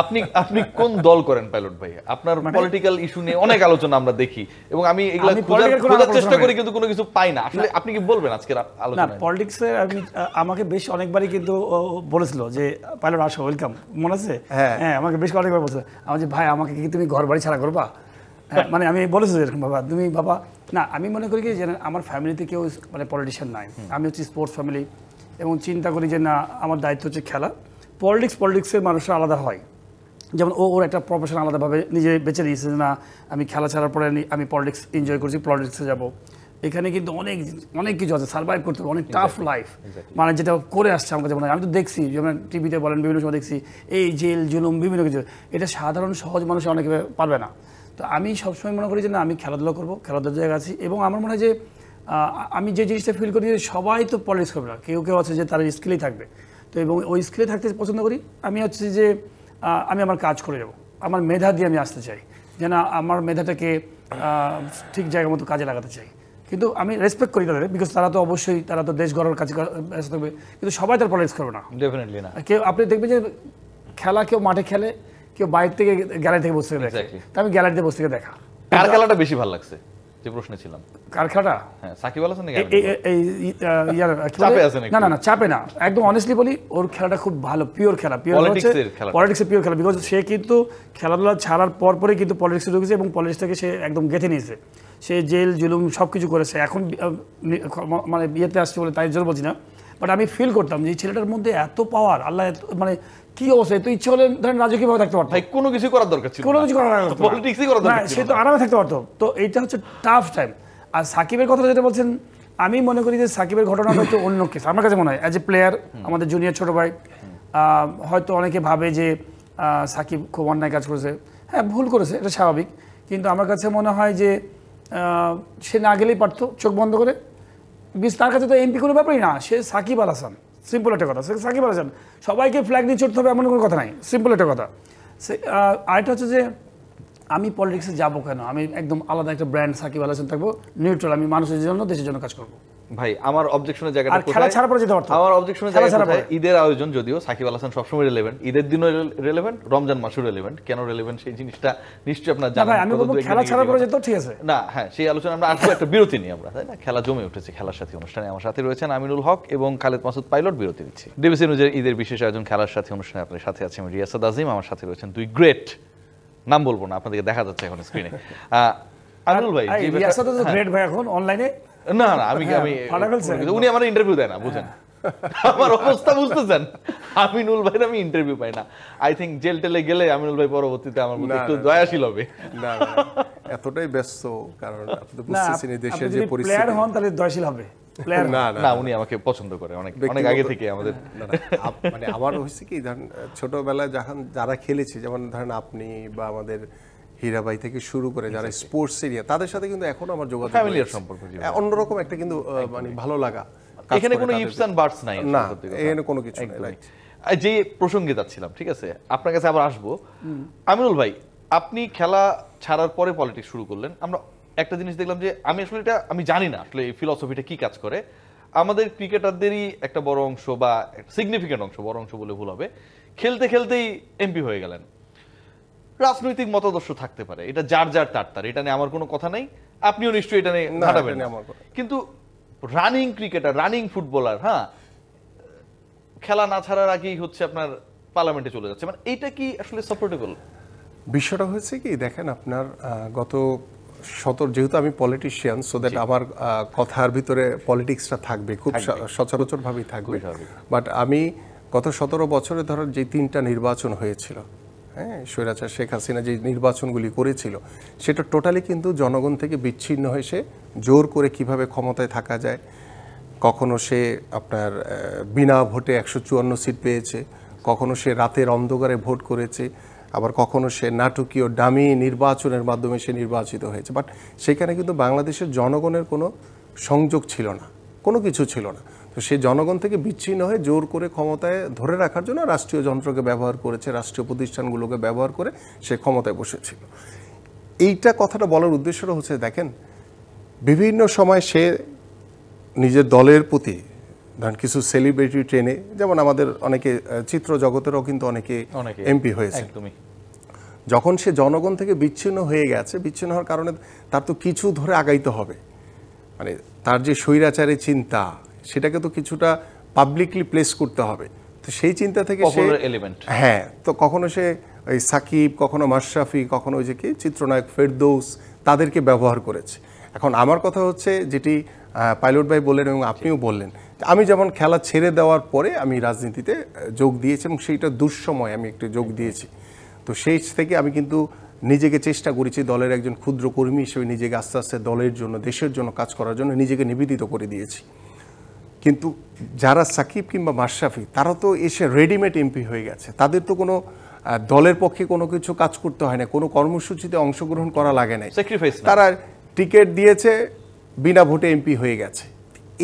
আপনি কোন দল করেন পাইলট ভাই? আপনার পলিটিক্যাল ইস্যু নিয়ে অনেক আলোচনা আমরা দেখি, এবং আমি এগুলা খোঁজার চেষ্টা করি কিন্তু কোনো কিছু পাই না। আসলে আপনি কি বলবেন আজকের আলোচনায়? না, পলিটিক্সে আমি আমাকে বেশ অনেকবারই কিন্তু বলেছিল যে পাইলট আসো, ওয়েলকাম, মনে আছে? হ্যাঁ, আমাকে বেশ অনেকবার বলছে, আমার যে ভাই আমাকে কি তুমি ঘর বাড়ি ছাড়া করবা? মানে আমি বলেছি এরকম, বাবা তুমি বাবা না, আমি মনে করি কি যে আমার ফ্যামিলিতে কেউ মানে পলিটিশিয়ান নাই, আমি হচ্ছে স্পোর্টস ফ্যামিলি, এবং চিন্তা করি যে না, আমার দায়িত্ব হচ্ছে খেলা। পলিটিক্সের মানুষরা আলাদা হয়, যেমন ওর একটা প্রফেশন আলাদাভাবে নিজে বেছে নিয়েছে যে না, আমি খেলা ছাড়ার পরে আমি পলিটিক্স এনজয় করছি, পলিটিক্সে যাব। এখানে কিন্তু অনেক অনেক কিছু আছে, সার্ভাইভ করতে হবে, অনেক টাফ লাইফ, মানে যেটা করে আসছে আমার কাছে মনে হয়। আমি তো দেখছি, যেমন টিভিতে বলেন, বিভিন্ন সময় দেখছি এই জেল জুলুম বিভিন্ন কিছু, এটা সাধারণ সহজ মানুষ অনেকে পারবে না। তো আমি সবসময় মনে করি যে না, আমি খেলাধুলা করবো, খেলাধুলার জায়গা আছি, এবং আমার মনে হয় যে আমি যে জিনিসটা ফিল করি যে সবাই তো পলিটিক্স করবে না, কেউ কেউ আছে যে তার স্কিলেই থাকবে। তো এবং ওই স্কিলে থাকতে পছন্দ করি। আমি হচ্ছে যে আমি আমার কাজ করে যাবো, আমার মেধা দিয়ে আমি আসতে চাই, যেন আমার মেধাটাকে ঠিক জায়গা মতো কাজে লাগাতে চাই। কিন্তু আমি রেসপেক্ট করি তাদের, বিকজ তারা তো অবশ্যই তারা তো দেশ গড়ার কাছে ব্যস্ত থাকবে, কিন্তু সবাই তার পলিটিক্স করবে না, ডেফিনেটলি না। কেউ আপনি দেখবেন যে খেলা কেউ মাঠে খেলে, কেউ বাইরে থেকে গ্যালারি থেকে বসে দেখে, Exactly. তা আমি গ্যালারিতে বসে থেকে দেখা। কার খেলাটা বেশি ভালো লাগছে যে প্রশ্নে ছিলাম? কার খেলাটা? হ্যাঁ, সাকিব আল হাসান নাকি এই ইয়ার কি বলে? চাপে আছেন একটু। না চাপে না, একদম অনেস্টলি বলি, ওর খেলাটা খুব ভালো, পিওর খেলা, পিওর হচ্ছে Politics-এর খেলা। পলিটিক্সের পিওর খেলা। বিকজ সে কিন্তু খেলাধুলা ছাড়ার পরে কিন্তু পলিটিক্সে ঢুকেছে এবং পলিটিক্সটাকে সে একদম গেঁথে নিয়েছে। সে জেল জুলুম সব কিছু করেছে, এখন মানে বিয়েতে আসছে বলে তাই জোর বলছি না, বাট আমি ফিল করতাম যে এই ছেলেটার মধ্যে এত পাওয়ার, আল্লাহ মানে কি অবস্থা, তো ইচ্ছে হলে ধরেন রাজকীয়ভাবে থাকতে পারতো, ভাই কোনো কিছু করার দরকার ছিল কোনো কিছু করার পলিটিক্সই করার দরকার ছিল সে তো আরামে থাকতে পারতো। তো এইটা হচ্ছে টাফ টাইম। আর সাকিবের কথা যেটা বলছেন, আমি মনে করি যে সাকিবের ঘটনাটা হচ্ছে অন্য কেস আমার কাছে মনে হয়। অ্যাজ এ প্লেয়ার, আমাদের জুনিয়র ছোট ভাই, হয়তো অনেকে ভাবে যে সাকিব খুব অন্যায় কাজ করেছে, হ্যাঁ ভুল করেছে, এটা স্বাভাবিক, কিন্তু আমার কাছে মনে হয় যে সে না গেলেই পারতো চোখ বন্ধ করে। তার কাছে তো এমপি কোনো ব্যাপারই না, সে সাকিব আল হাসান, সিম্পল একটা কথা, সে সাকিব আল হাসান, সবাইকে ফ্ল্যাগ নিয়ে চড়তে হবে এমন কোনো কথা নাই, সিম্পল একটা কথা। সে আরেকটা হচ্ছে যে আমি পলিটিক্সে যাবো কেন, আমি একদম আলাদা একটা ব্র্যান্ড সাকিব আল হাসান থাকবো, নিউট্রাল, আমি মানুষের জন্য দেশের জন্য কাজ করবো। ভাই আমার অবজেকশনের জায়গাটা আর খেলা ছাড়া পরে যেতে পারতো, আমার অবজেকশনের খেলা ছাড়া জায়গাটা পরে। ঈদের আয়োজন, যদিও সাকিব আল হাসান সবসময় রেলেভেন্ট, ঈদের দিনও রেলেভেন্ট, রমজান মাসও রেলেভেন্ট। কেন রেলেভেন্ট সেই জিনিসটা নিশ্চয়ই আপনারা না জানেন। ভাই, আমি বলবো খেলা ছাড়া পরে যেত, ঠিক আছে না, হ্যাঁ, সেই আলোচনা আমরা আসবো, একটা বিরতি নিই আমরা, তাই না? খেলা জমে উঠেছে খেলার সাথে অনুষ্ঠানে। আমার সাথে রয়েছেন আমিনুল হক এবং খালেদ মাসুদ পাইলট। বিরতি দিচ্ছি। ডিবিসি নিউজের ঈদের বিশেষ আয়োজন খেলার সাথে অনুষ্ঠানে আপনার সাথে আছে আমি রিয়াসাদ আজিম। আমার সাথে রয়েছেন দুই গ্রেট, নাম বলবো না, আপনাদেরকে দেখা যাচ্ছে এখন স্ক্রিনে। আমিনুল ভাই, যে রিয়াসাদ তো গ্রেট ভাই এখন অনলাইনে। না আমি ফাটা ফেলছে। উনি আমার ইন্টারভিউ দেয় না, বুঝেন আমার অবস্থা বুঝতেছেন। আমিনুল ভাই আমি ইন্টারভিউ পাই না। আই থিঙ্ক জেল টেলে গেলে আমিনুল ভাই পরবর্তীতে আমার মধ্যে একটু দয়াশীল হবে। না এতটাই ব্যস্ত, কারণ আপনি তো বুঝতেছেন এই দেশের যে পরিস্থিতি। প্লেয়ার হন তাহলে দয়শীল হবে। প্লেয়ার না, উনি আমাকে পছন্দ করে অনেক আগে থেকে আমাদের। মানে আমার হচ্ছে কি, ধরেন ছোটবেলায় যখন যারা খেলেছি, যেমন ধরেন আপনি বা আমাদের হীরাবাই থেকে শুরু করে যারা স্পোর্টস এরিয়া, তাদের সাথে কিন্তু এখনো আমার যোগাযোগ, ফ্যামিলিয়ার সম্পর্ক, অন্যরকম একটা কিন্তু মানে ভালো লাগা। এখানে কোনো ইফস এন্ড বাটস নাই, না এখানে কোনো কিছু নাই, রাইট। যে প্রসঙ্গে যাচ্ছিলাম, ঠিক আছে, আপনার কাছে আবার আসবো। আমিনুল ভাই, আপনি খেলা ছাড়ার পরে পলিটিক্স শুরু করলেন। আমরা একটা জিনিস দেখলাম যে আমি আসলে এটা আমি জানি না আসলে এই ফিলসফিটা কি কাজ করে। আমাদের ক্রিকেটারদেরই একটা বড় অংশ বা সিগনিফিকেন্ট অংশ, বড় অংশ বলে ভুল হবে, খেলতে খেলতেই এমপি হয়ে গেলেন। রাজনৈতিক মতাদর্শ থাকতে পারে, এটা যার তার, এটা নিয়ে আমার কোনো কথা নেই, আপনিও নিশ্চয়ই এটা নিয়ে ঘাটাবেন না। কিন্তু রানিং ক্রিকেটার, রানিং ফুটবলার, হ্যাঁ, খেলা না ছাড়ার আগেই হচ্ছে আপনার পার্লামেন্টে চলে যাচ্ছে, মানে এইটা কি আসলে সাপোর্টেবল? বিষয়টা হচ্ছে কি, দেখেন আপনার গত যেহেতু আমি পলিটিশিয়ান, সো দ্যাট আমার কথার ভিতরে পলিটিক্সটা থাকবে, খুব সচরাচর ভাবেই থাকবে। বাট আমি গত 17 বছরে ধরেন যে 3টা নির্বাচন হয়েছিল, হ্যাঁ, স্বৈরাচার শেখ হাসিনা যে নির্বাচনগুলি করেছিল, সেটা টোটালি কিন্তু জনগণ থেকে বিচ্ছিন্ন হয়ে সে জোর করে কিভাবে ক্ষমতায় থাকা যায়। কখনো সে আপনার বিনা ভোটে 154 সিট পেয়েছে, কখনো সে রাতের অন্ধকারে ভোট করেছে, আবার কখনো সে নাটকীয় ডামি নির্বাচনের মাধ্যমে সে নির্বাচিত হয়েছে। বাট সেখানে কিন্তু বাংলাদেশের জনগণের কোনো সংযোগ ছিল না, কোনো কিছু ছিল না। তো সে জনগণ থেকে বিচ্ছিন্ন হয়ে জোর করে ক্ষমতায় ধরে রাখার জন্য রাষ্ট্রীয় যন্ত্রকে ব্যবহার করেছে, রাষ্ট্রীয় প্রতিষ্ঠানগুলোকে ব্যবহার করে সে ক্ষমতায় বসেছিল। এইটা কথাটা বলার উদ্দেশ্যটা হচ্ছে, দেখেন বিভিন্ন সময় সে নিজের দলের প্রতি ধরেন কিছু সেলিব্রিটি ট্রেনে, যেমন আমাদের অনেকে চিত্র জগতেরও কিন্তু অনেকে এমপি হয়েছে। যখন সে জনগণ থেকে বিচ্ছিন্ন হয়ে গেছে, বিচ্ছিন্ন হওয়ার কারণে তার তো কিছু ধরে আগাইতে হবে, মানে তার যে স্বৈরাচারী চিন্তা সেটাকে তো কিছুটা পাবলিকলি প্লেস করতে হবে। তো সেই চিন্তা থেকে সে, হ্যাঁ, তো কখনো সে ওই সাকিব, কখনো মাশরাফি, কখনো ওই যে কি চিত্রনায়ক ফেরদৌস, তাদেরকে ব্যবহার করেছে। এখন আমার কথা হচ্ছে, যেটি পাইলট ভাই বললেন এবং আপনিও বললেন, আমি যেমন খেলা ছেড়ে দেওয়ার পরে আমি রাজনীতিতে যোগ দিয়েছি এবং সেইটা দুঃসময় আমি একটু যোগ দিয়েছি। তো সেই থেকে আমি কিন্তু নিজেকে চেষ্টা করেছি দলের একজন ক্ষুদ্র কর্মী হিসেবে নিজেকে আস্তে আস্তে দলের জন্য, দেশের জন্য কাজ করার জন্য নিজেকে নিবেদিত করে দিয়েছি। কিন্তু যারা সাকিব কিংবা মাশরাফি, তারা তো এসে রেডিমেড এমপি হয়ে গেছে, তাদের তো কোনো দলের পক্ষে কোনো কিছু কাজ করতে হয় না, কোনো কর্মসূচিতে অংশগ্রহণ করা লাগে নাই, তারা টিকিট দিয়েছে, বিনা ভোটে এমপি হয়ে গেছে।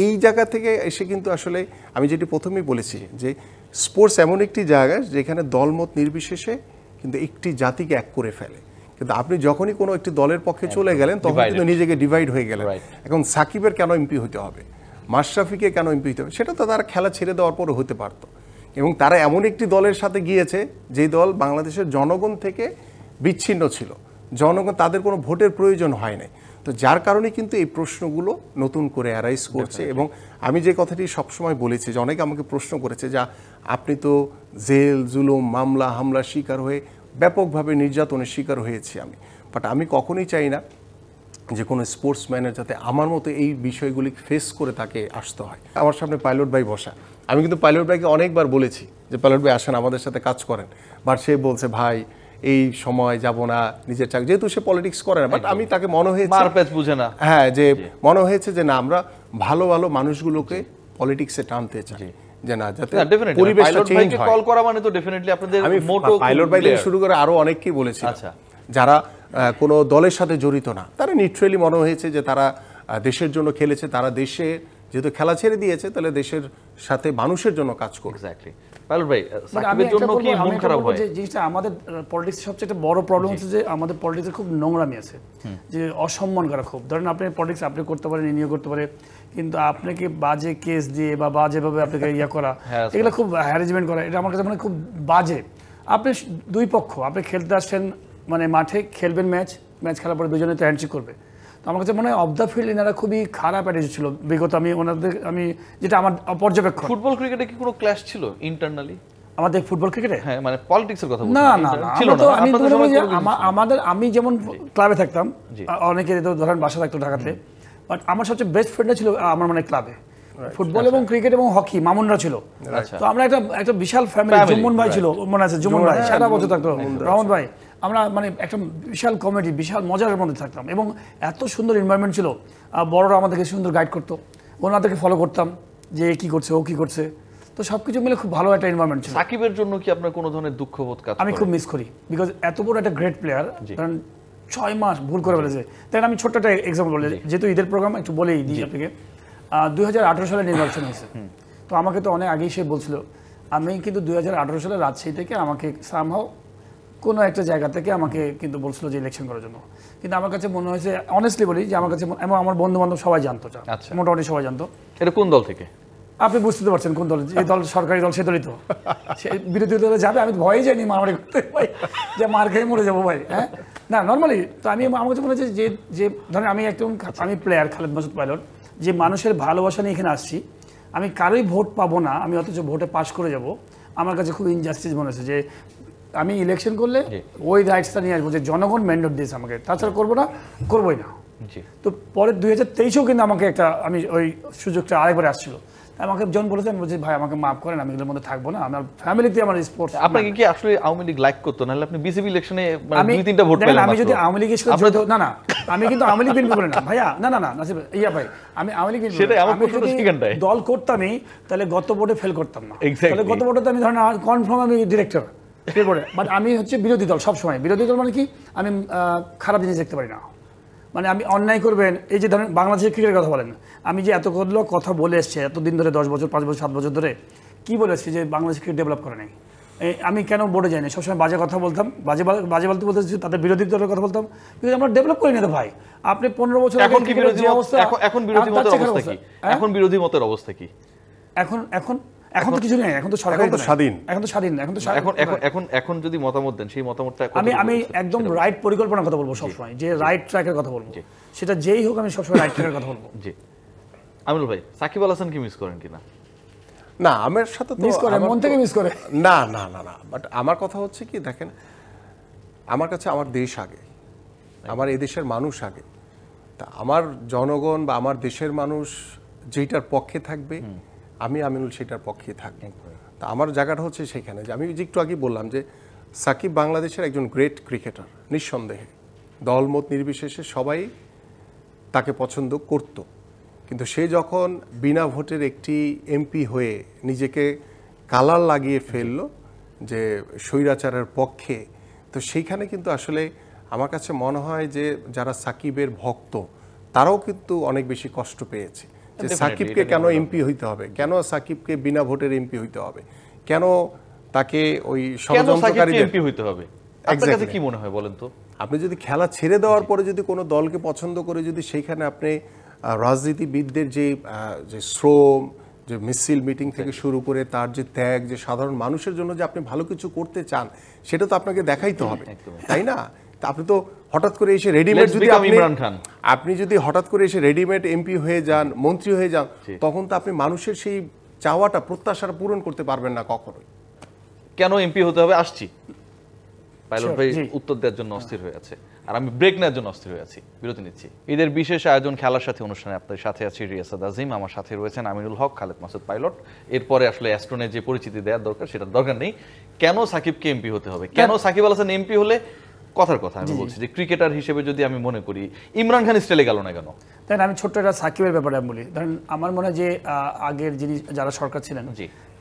এই জায়গা থেকে এসে কিন্তু আসলে আমি যেটি প্রথমেই বলেছি যে স্পোর্টস এমন একটি জায়গা যেখানে দলমত নির্বিশেষে কিন্তু একটি জাতিকে এক করে ফেলে। কিন্তু আপনি যখনই কোনো একটি দলের পক্ষে চলে গেলেন, তখন কিন্তু নিজেকে ডিভাইড হয়ে গেলেন। এখন সাকিবের কেন এমপি হতে হবে, মাশরাফিকে কেন এমপি হতে হবে, সেটা তো তারা খেলা ছেড়ে দেওয়ার পরে হতে পারতো। এবং তারা এমন একটি দলের সাথে গিয়েছে যে দল বাংলাদেশের জনগণ থেকে বিচ্ছিন্ন ছিল, জনগণ তাদের কোনো ভোটের প্রয়োজন হয় নাই। তো যার কারণে কিন্তু এই প্রশ্নগুলো নতুন করে অ্যারাইজ করছে। এবং আমি যে কথাটি সবসময় বলেছি যে অনেকে আমাকে প্রশ্ন করেছে যে আপনি তো জেল জুলুম মামলা হামলার শিকার হয়ে ব্যাপকভাবে নির্যাতনের শিকার হয়েছি আমি, বাট আমি কখনোই চাই না যে কোনো স্পোর্টসম্যানের যাতে আমার মতো এই বিষয়গুলি ফেস করে তাকে আসতে হয়। আমার সামনে পাইলট ভাই বসা, আমি কিন্তু পাইলট ভাইকে অনেকবার বলেছি যে পাইলট ভাই আসেন আমাদের সাথে কাজ করেন, বাট সে বলছে ভাই এই সময় যাব না, নিজের চাকরি, যেহেতু সে পলিটিক্স করে না। বাট আমি তাকে মনে হয়েছে মারপ্যাচ বুঝে না, হ্যাঁ, যে মনে হয়েছে যে না আমরা ভালো ভালো মানুষগুলোকে পলিটিক্সে টানতে চাই, যে না যাতে পরিবেশটা চেঞ্জ হয়। কল করা মানে তো ডেফিনেটলি আপনাদের আমি মোটো পাইলট ভাই থেকে শুরু করে আরো অনেককেই বলেছি, আচ্ছা, যারা কোনো দলের সাথে জড়িত না, তারা নিউট্রালি মনে হয়েছে যে তারা দেশের জন্য খেলেছে, তারা দেশে যেহেতু খেলা ছেড়ে দিয়েছে তাহলে দেশের সাথে মানুষের জন্য কাজ করবে। এক্স্যাক্টলি। পাইলট ভাই, আমি সাকিবের জন্য কি মন খারাপ হয়? যে জিনিসটা আমাদের পলিটিক্সের সবচেয়ে একটা বড় প্রবলেম হচ্ছে যে আমাদের পলিটিক্সে খুব নোংরামি আছে, যে অসম্মান করা খুব। ধরেন আপনি পলিটিক্স আপনি করতে পারেন, ইনিও করতে পারে, কিন্তু আপনাকে বাজে কেস দিয়ে বা বাজেভাবে আপনাকে ইয়া করা, এগুলো খুব হ্যারাসমেন্ট করা, এটা আমার কাছে মানে খুব বাজে। আপনি দুই পক্ষ, আপনি খেলতে আসছেন মানে মাঠে খেলবেন, ম্যাচ খেলার পরে দুজনে তো হ্যান্ডশেক করবে। তো আমার কাছে মনে হয় অফ দ্য ফিল্ড এনারা খুবই খারাপ অ্যাটিটিউড ছিল বিগত, আমি যেটা আমার পর্যবেক্ষণ। ফুটবল ক্রিকেটে কি কোনো ক্লাশ ছিল ইন্টারনালি আমাদের ফুটবল ক্রিকেটে? হ্যাঁ, মানে পলিটিক্সের কথা বলছি। না না না, আমি যেমন ক্লাবে থাকতাম, অনেকে ধরেন বাসা থাকতো ঢাকাতে, বাট আমার সবচেয়ে বেস্ট ফ্রেন্ডরা ছিল আমার মানে ক্লাবে ফুটবল এবং ক্রিকেট এবং হকি, মামুনরা ছিল। তো আমরা একটা বিশাল ফ্যামিলি, জুম্মন ভাই ছিল, মনে আছে জুম্মন ভাই সারা বছর থাকতো, রহমত ভাই, আমরা মানে একটা বিশাল কমেডি, বিশাল মজার মধ্যে থাকতাম এবং এত সুন্দর এনভায়রনমেন্ট ছিল। বড়রা আমাদেরকে সুন্দর গাইড করতো, ওনাদেরকে ফলো করতাম যে কি করছে ও কি করছে। তো সবকিছু মিলে খুব ভালো একটা এনভায়রনমেন্ট ছিল। সাকিবের জন্য কি আপনার কোনো ধরনের দুঃখবোধ কাজ করে? আমি খুব মিস করি, বিকজ এত বড় একটা গ্রেট প্লেয়ার, কারণ 6 মাস ভুল করে ফেলেছে। তাই আমি ছোট্ট একটা এক্সাম্পল বলি, যেহেতু ঈদের প্রোগ্রাম একটু বলেই দিই আপনাকে। 2018 সালে নির্বাচন হয়েছে, তো আমাকে তো অনেক আগেই সে বলছিল, আমি কিন্তু 2018 সালে রাজশাহী থেকে আমাকে সামহাও কোনো একটা জায়গা থেকে আমাকে কিন্তু বলছিল যে ইলেকশন করার জন্য। কিন্তু আমার কাছে মনে হয়েছে, অনেস্টলি বলি, যে আমার কাছে এবং আমার বন্ধু বান্ধব সবাই জানতো, মোটামুটি সবাই জানতো। এটা কোন দল থেকে? আপনি বুঝতে পারছেন কোন দল, এই দল সরকারি দল, সে দলই তো। সে বিরোধী দলে যাবে, আমি ভয়ে যাইনি মারামারি করতে ভাই, যে মার খেয়ে মরে যাবো ভাই। হ্যাঁ না, নর্মালি তো আমার কাছে মনে হচ্ছে যে ধরেন আমি প্লেয়ার খালেদ মাসুদ পাইলট, যে মানুষের ভালোবাসা নিয়ে এখানে আসছি, আমি কারোই ভোট পাবো না, আমি অথচ ভোটে পাস করে যাব, আমার কাছে খুব ইনজাস্টিস মনে হচ্ছে। যে আমি ইলেকশন করলে ওই রাইটসটা নিয়ে আসবো যে জনগণ ম্যান্ডেট দিয়েছে আমাকে, তাছাড়া করবো না, করবোই না। তো পরে 2023-এও কিন্তু আমাকে আমি ওই সুযোগটা আরেকবার আসছিল, আমাকে জন বলেছে, আমি বলছি ভাই আমাকে মাফ করেন, আমি এগুলোর মধ্যে থাকবো না, আমার ফ্যামিলিতে আমার স্পোর্টস। আপনাকে কি আসলে আওয়ামী লীগ লাইক করতো, নাহলে আপনি বিসিবি ইলেকশনে মানে 2-3টা ভোট পেলেন? আমি যদি আওয়ামী লীগের সাথে না, আমি কিন্তু আওয়ামী লীগ বিএনপি বলি না ভাইয়া, না ইয়া ভাই, আমি আওয়ামী লীগ সেটাই আমার প্রশ্ন সেকেন্ডটাই। দল করতামই তাহলে গত ভোটে ফেল করতাম না, তাহলে গত ভোটে আমি ধরেন কনফার্ম আমি ডিরেক্টর ফেল করে, বাট আমি হচ্ছে বিরোধী দল সবসময়। বিরোধী দল মানে কি, আমি খারাপ জিনিস দেখতে পারি না, মানে আমি অন্যায় করবেন। এই যে ধরেন বাংলাদেশের ক্রিকেটের কথা বলেন, আমি যে এতগুলো কথা বলে এসছি এতদিন ধরে, 10 বছর 5 বছর 7 বছর ধরে, কি বলে এসছি যে বাংলাদেশ ক্রিকেট ডেভেলপ করে নাই। আমি কেন বোর্ডে যাইনি, সবসময় বাজে কথা বলতাম, বাজে বলতে তাদের বিরোধী দলের কথা বলতাম, কিন্তু আমরা ডেভেলপ করি না তো ভাই। আপনি 15 বছর এখন কি বিরোধী অবস্থা, এখন বিরোধী মতের অবস্থা কি? এখন বিরোধী মতের অবস্থা কি? এখন তো কিছু নেই, এখন তো সরকার স্বাধীন, এখন যদি মতামত দেন, সেই মতামতটা আমি একদম রাইট পরিকল্পনার কথা বলবো সবসময়, যে রাইট ট্র্যাকের কথা বলবো, সেটা যেই হোক, আমি সবসময় রাইট ট্র্যাকের কথা বলবো। জি আমিনুল ভাই, সাকিব আল হাসান কি মিস করেন কিনা? না, আমার সাথে তো মিস করে, মন থেকে মিস করে। না, বাট আমার কথা হচ্ছে কি, দেখেন আমার কাছে আমার দেশ আগে, আমার এই দেশের মানুষ আগে। তা আমার জনগণ বা আমার দেশের মানুষ যেটার পক্ষে থাকবে, আমি আমিনুল সেটার পক্ষে থাকবো। তা আমার জায়গাটা হচ্ছে সেখানে, যে আমি একটু আগে বললাম যে সাকিব বাংলাদেশের একজন গ্রেট ক্রিকেটার, নিঃসন্দেহে দলমত নির্বিশেষে সবাই তাকে পছন্দ করত। কিন্তু সে যখন বিনা ভোটের একটি এমপি হয়ে নিজেকে কালার লাগিয়ে ফেললো যে স্বৈরাচারের পক্ষে, তো সেইখানে কিন্তু আসলে আমার কাছে মনে হয় যে যারা সাকিবের ভক্ত তারাও কিন্তু অনেক বেশি কষ্ট পেয়েছে, যে সাকিবকে কেন এমপি হইতে হবে, কেন সাকিবকে বিনা ভোটের এমপি হইতে হবে, কেন তাকে ওই ষড়যন্ত্রকারীদের এমপি হইতে হবে। আপনার কাছে কি মনে হয় বলেন তো? আপনি যদি খেলা ছেড়ে দেওয়ার পরে যদি কোনো দলকে পছন্দ করে যদি সেইখানে আপনি রাজনীতিবিদদের যে শ্রম, যে মিছিল মিটিং থেকে শুরু করে তার যে ত্যাগ, যে সাধারণ মানুষের জন্য যে আপনি ভালো কিছু করতে চান, সেটা তো আপনাকে দেখাইতে হবে, তাই না? তা আপনি তো হঠাৎ করে এসে রেডিমেড যদি আপনি যদি হঠাৎ করে এসে রেডিমেড এমপি হয়ে যান, মন্ত্রী হয়ে যান, তখন তো আপনি মানুষের সেই চাওয়াটা, প্রত্যাশাটা পূরণ করতে পারবেন না কখনোই। কেন এমপি হতে হবে আসছি, পাইলট ভাই উত্তর দেওয়ার জন্য অস্থির হয়ে আছে, আর আমি ব্রেক নেওয়ার জন্য অস্থির হয়ে আছি। বিরতি নিচ্ছি। ঈদের বিশেষ আয়োজন খেলার সাথে অনুষ্ঠানে আপনাদের সাথে আছি রিয়াসাদ আজিম, আমার সাথে রয়েছেন আমিনুল হক, খালেদ মাসুদ পাইলট। এরপরে আসলে অ্যাস্ট্রোনে যে পরিচিতি দেওয়ার দরকার সেটার দরকার নেই। কেন সাকিবকে এমপি হতে হবে, কেন সাকিব আল হাসান এমপি হলে, কথার কথা আমি বলছি যে ক্রিকেটার হিসেবে যদি আমি মনে করি ইমরান খান স্টাইলে গেল না কেন? তাই আমি ছোট্ট একটা সাকিবের ব্যাপারে আমি বলি। ধরেন আমার মনে হয় যে আগের যিনি যারা সরকার ছিলেন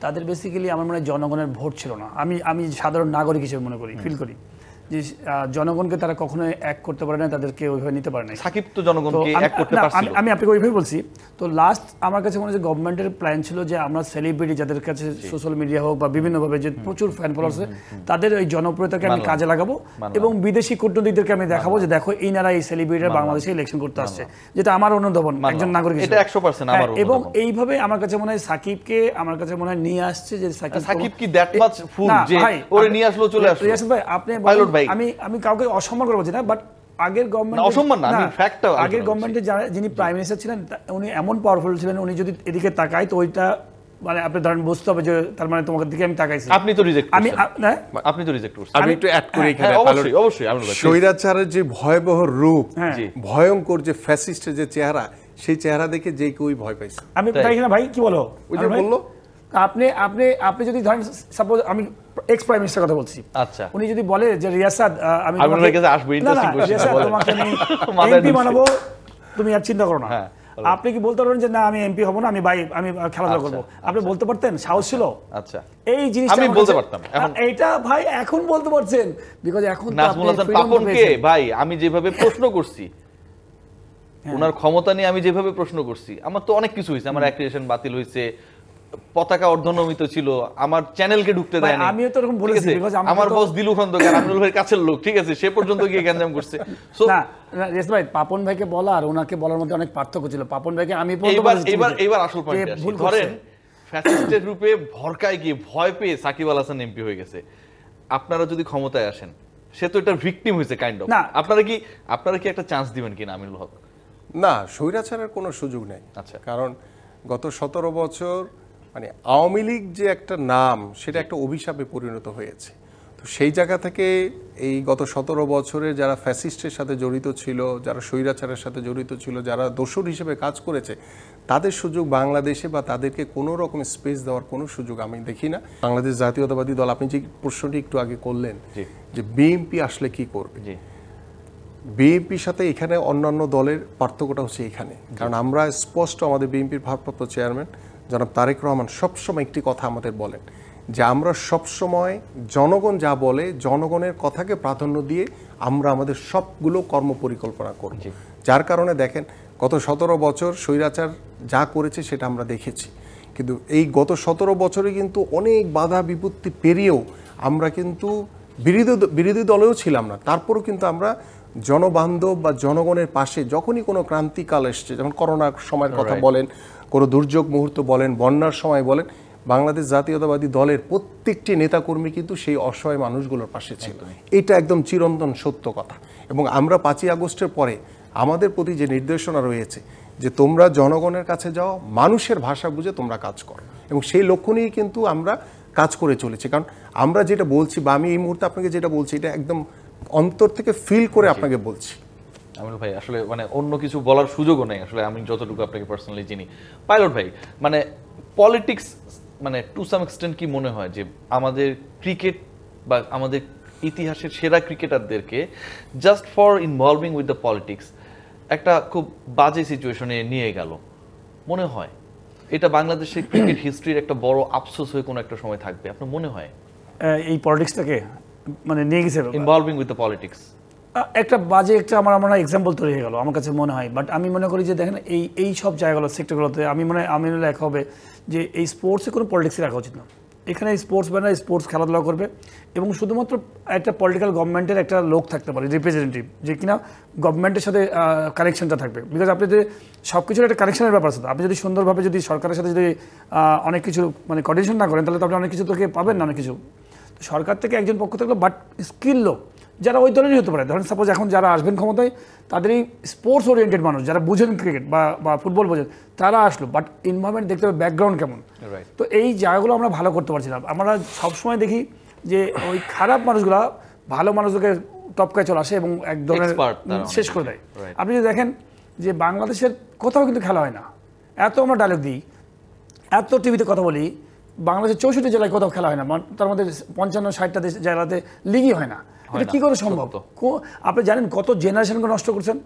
তাদের বেসিক্যালি আমার মনে হয় জনগণের ভোট ছিল না। আমি সাধারণ নাগরিক হিসেবে মনে করি, ফিল করি যে জনগণকে তারা কখনো এক করতে পারে না, তাদেরকে ওইভাবে নিতে পারে না। সাকিব তো জনগণকে এক করতে পারছিল। আমি আপনাকে ওইভাবে বলছি। তো লাস্ট আমার কাছে মনে হয় যে গভর্নমেন্টের প্ল্যান ছিল যে আমরা সেলিব্রিটি যাদের কাছে সোশ্যাল মিডিয়া হোক বা বিভিন্নভাবে যে প্রচুর ফ্যান ফলোয়ার্স আছে, তাদের ওই জনপ্রিয়তাকে আমি কাজে লাগাবো এবং বিদেশি কূটনীতিদেরকে আমি দেখাবো যে দেখো ইনারা এই সেলিব্রিটিরা বাংলাদেশে ইলেকশন করতে আসছে, যেটা আমার অনুধাবন একজন নাগরিক হিসেবে। এটা 100% আমার অনুধাবন। এবং এইভাবে আমার কাছে মনে হয় সাকিবকে আমার কাছে মনে হয় নিয়ে আসছে যে সাকিব কি দ্যাট মাচ ফুল যে ওরে নিয়ে আসলো, চলে আসলো। রিয়াসাদ ভাই আপনি আমি কাউকে অসম্মান করে বলছি না, বাট আগের গভর্নমেন্ট অসম্মান না, আমি ফ্যাক্টটা আগের গভর্নমেন্টে যিনি প্রাইম মিনিস্টার ছিলেন উনি এমন পাওয়ারফুল ছিলেন, উনি যদি এদিকে তাকায় তো ওইটা মানে আপনি ধরেন বুঝতে হবে যে তার মানে তোমাকে দিকে আমি তাকাইছি। আপনি তো রিজেক্ট করছেন, আপনি তো রিজেক্ট করছেন। আমি একটু অ্যাড করি এখানে, অবশ্যই অবশ্যই স্বৈরাচারের যে ভয়াবহ রূপ, ভয়ঙ্কর যে ফ্যাসিস্টের যে চেহারা, সেই চেহারা দেখে যে কেউই ভয় পাইছে। আমি তাই না ভাই, কি বলো ওই যে বললো আপনি আপনি আপনি যদি ধরেন সাপোজ আমি এক্স প্রাইম মিনিস্টার কথা বলছি, আচ্ছা উনি যদি বলে যে রিয়াসাদ আমি আপনার কাছে আসবো, ইন্টারেস্টিং কোশ্চেন বলেন, তোমাকে আমি এমপি বানাবো, তুমি আর চিন্তা করো না। আপনি কি বলতে পারবেন যে না আমি এমপি হব না, আমি খেলাধুলা করবো? আপনি বলতে পারতেন? সাহস ছিল? আচ্ছা, এই জিনিসটা আমি বলতে পারতাম। এইটা ভাই এখন বলতে পারছেন, বিকজ এখন নাজমুল হাসান পাপনকে ভাই আমি যেভাবে প্রশ্ন করছি, ওনার ক্ষমতা নিয়ে আমি যেভাবে প্রশ্ন করছি, আমার তো অনেক কিছু হয়েছে। আমার অ্যাক্রিডিটেশন বাতিল হয়েছে, পতাকা অর্ধনমিত ছিল, আমার চ্যানেলকে ঢুকতে দেয় না। আমিও তো এরকম বলেছি, বিকজ আমার বস দিলু খন্দকার আমিনুল ভাইয়ের কাছের লোক, ঠিক আছে, সে পর্যন্ত গিয়ে গ্যাঞ্জাম করছে। সো না রেস ভাই, পাপন ভাইকে বলা আর ওনাকে বলার মধ্যে অনেক পার্থক্য ছিল। পাপন ভাইকে আমি এইবার আসল পয়েন্টে আসি। ধরেন ফ্যাসিস্টের রূপে ভরকায় গিয়ে ভয় পেয়ে সাকিব আল হাসান এমপি হয়ে গেছে। আপনারা যদি ক্ষমতায় আসেন, সে তো এটার ভিকটিম হয়েছে কাইন্ড অফ। আপনারা কি একটা চান্স দিবেন কিনা আমিনুল হক? না, স্বৈরাচারের কোনো সুযোগ নেই। আচ্ছা, কারণ গত 17 বছর মানে আওয়ামী লীগ যে একটা নাম, সেটা একটা অভিশাপে পরিণত হয়েছে। তো সেই জায়গা থেকে এই গত 17 বছরে যারা ফ্যাসিস্টের সাথে জড়িত ছিল, যারা স্বৈরাচারের সাথে জড়িত ছিল, যারা দোসর হিসেবে কাজ করেছে, তাদের সুযোগ বাংলাদেশে বা তাদেরকে কোনো রকম স্পেস দেওয়ার কোনো সুযোগ আমি দেখি না। বাংলাদেশ জাতীয়তাবাদী দল, আপনি যে প্রশ্নটি একটু আগে করলেন যে বিএনপি আসলে কি করবে, বিএনপির সাথে এখানে অন্যান্য দলের পার্থক্যটা হচ্ছে এখানে। কারণ আমরা স্পষ্ট, আমাদের বিএনপির ভারপ্রাপ্ত চেয়ারম্যান জনাব তারেক রহমান সবসময় একটি কথা আমাদের বলেন যে আমরা সবসময় জনগণ যা বলে, জনগণের কথাকে প্রাধান্য দিয়ে আমরা আমাদের সবগুলো কর্মপরিকল্পনা করব। যার কারণে দেখেন গত 17 বছর স্বৈরাচার যা করেছে সেটা আমরা দেখেছি, কিন্তু এই গত 17 বছরে কিন্তু অনেক বাধা বিপত্তি পেরিয়েও আমরা কিন্তু বিরোধী দলেও ছিলাম না, তারপরও কিন্তু আমরা জনবান্ধব বা জনগণের পাশে যখনই কোনো ক্রান্তিকাল এসছে, যেমন করোনার সময়ের কথা বলেন, কোনো দুর্যোগ মুহূর্ত বলেন, বন্যার সময় বলেন, বাংলাদেশ জাতীয়তাবাদী দলের প্রত্যেকটি নেতাকর্মী কিন্তু সেই অসহায় মানুষগুলোর পাশে ছিল। এটা একদম চিরন্তন সত্য কথা। এবং আমরা 5ই আগস্টের পরে আমাদের প্রতি যে নির্দেশনা রয়েছে যে তোমরা জনগণের কাছে যাও, মানুষের ভাষা বুঝে তোমরা কাজ করো, এবং সেই লক্ষ্য নিয়েই কিন্তু আমরা কাজ করে চলেছি। কারণ আমরা যেটা বলছি বা আমি এই মুহূর্তে আপনাকে যেটা বলছি, এটা একদম অন্তর থেকে ফিল করে আপনাকে বলছি। আমিনুল ভাই আসলে মানে অন্য কিছু বলার সুযোগও নেই আসলে, আমি যতটুকু আপনাকে পার্সোনালি চিনি। পাইলট ভাই, মানে পলিটিক্স মানে টু সাম এক্সটেন্ট কি মনে হয় যে আমাদের ক্রিকেট বা আমাদের ইতিহাসের সেরা ক্রিকেটারদেরকে just for involving with the politics একটা খুব বাজে সিচুয়েশনে নিয়ে গেল? মনে হয় এটা বাংলাদেশের ক্রিকেট হিস্ট্রির একটা বড় আফসোস হয়ে কোনো একটা সময় থাকবে, আপনার মনে হয়? এই পলিটিক্সটাকে মানে নিয়ে গেছে ইনভলভিং উইথ দ্য পলিটিক্স একটা বাজে একটা আমার এক্সাম্পল তৈরি হয়ে গেল আমার কাছে মনে হয়। বাট আমি মনে করি যে দেখেন এই সব জায়গাগুলো, সেক্টরগুলোতে আমি মনে হয় আমিনুল এক হবে যে এই স্পোর্টসে কোনো পলিটিক্সই রাখা উচিত না। এখানে স্পোর্টসম্যানরা স্পোর্টস খেলাধুলা করবে এবং শুধুমাত্র একটা পলিটিক্যাল গভর্নমেন্টের একটা লোক থাকতে পারে রিপ্রেজেন্টেটিভ, যে কিনা গভর্নমেন্টের সাথে কানেকশনটা থাকবে। বিকজ আপনি যদি সব কিছুর একটা কানেকশনের ব্যাপার আছে, আপনি যদি সুন্দরভাবে যদি সরকারের সাথে যদি অনেক কিছু মানে কোঅর্ডিনেশন না করেন, তাহলে তো আপনি অনেক কিছু তোকে পাবেন না, অনেক কিছু। তো সরকার থেকে একজন পক্ষ থাকলো, বাট স্কিল লোক যারা ওই দলেরই হতে পারে। ধরেন সাপোজ এখন যারা আসবেন ক্ষমতায়, তাদেরই স্পোর্টস ওরিয়েন্টেড মানুষ যারা বুঝেন ক্রিকেট বা ফুটবল বোঝেন, তারা আসলো, বাট ইনভারমেন্ট দেখতে হবে ব্যাকগ্রাউন্ড কেমন। তো এই জায়গাগুলো আমরা ভালো করতে পারছি না। আমরা সবসময় দেখি যে ওই খারাপ মানুষগুলা ভালো মানুষদেরকে টপকায় চলে আসে এবং এক ধরনের শেষ করে দেয়। আপনি যদি দেখেন যে বাংলাদেশের কোথাও কিন্তু খেলা হয় না, এত আমরা ডায়লগ দিই, এত টিভিতে কথা বলি, বাংলাদেশের 64 জেলায় কোথাও খেলা হয় না, তার মধ্যে 55-60টা জেলাতে লিগই হয় না। এটা কি করে সম্ভব? আপনি জানেন কত জেনারেশনকে নষ্ট করছেন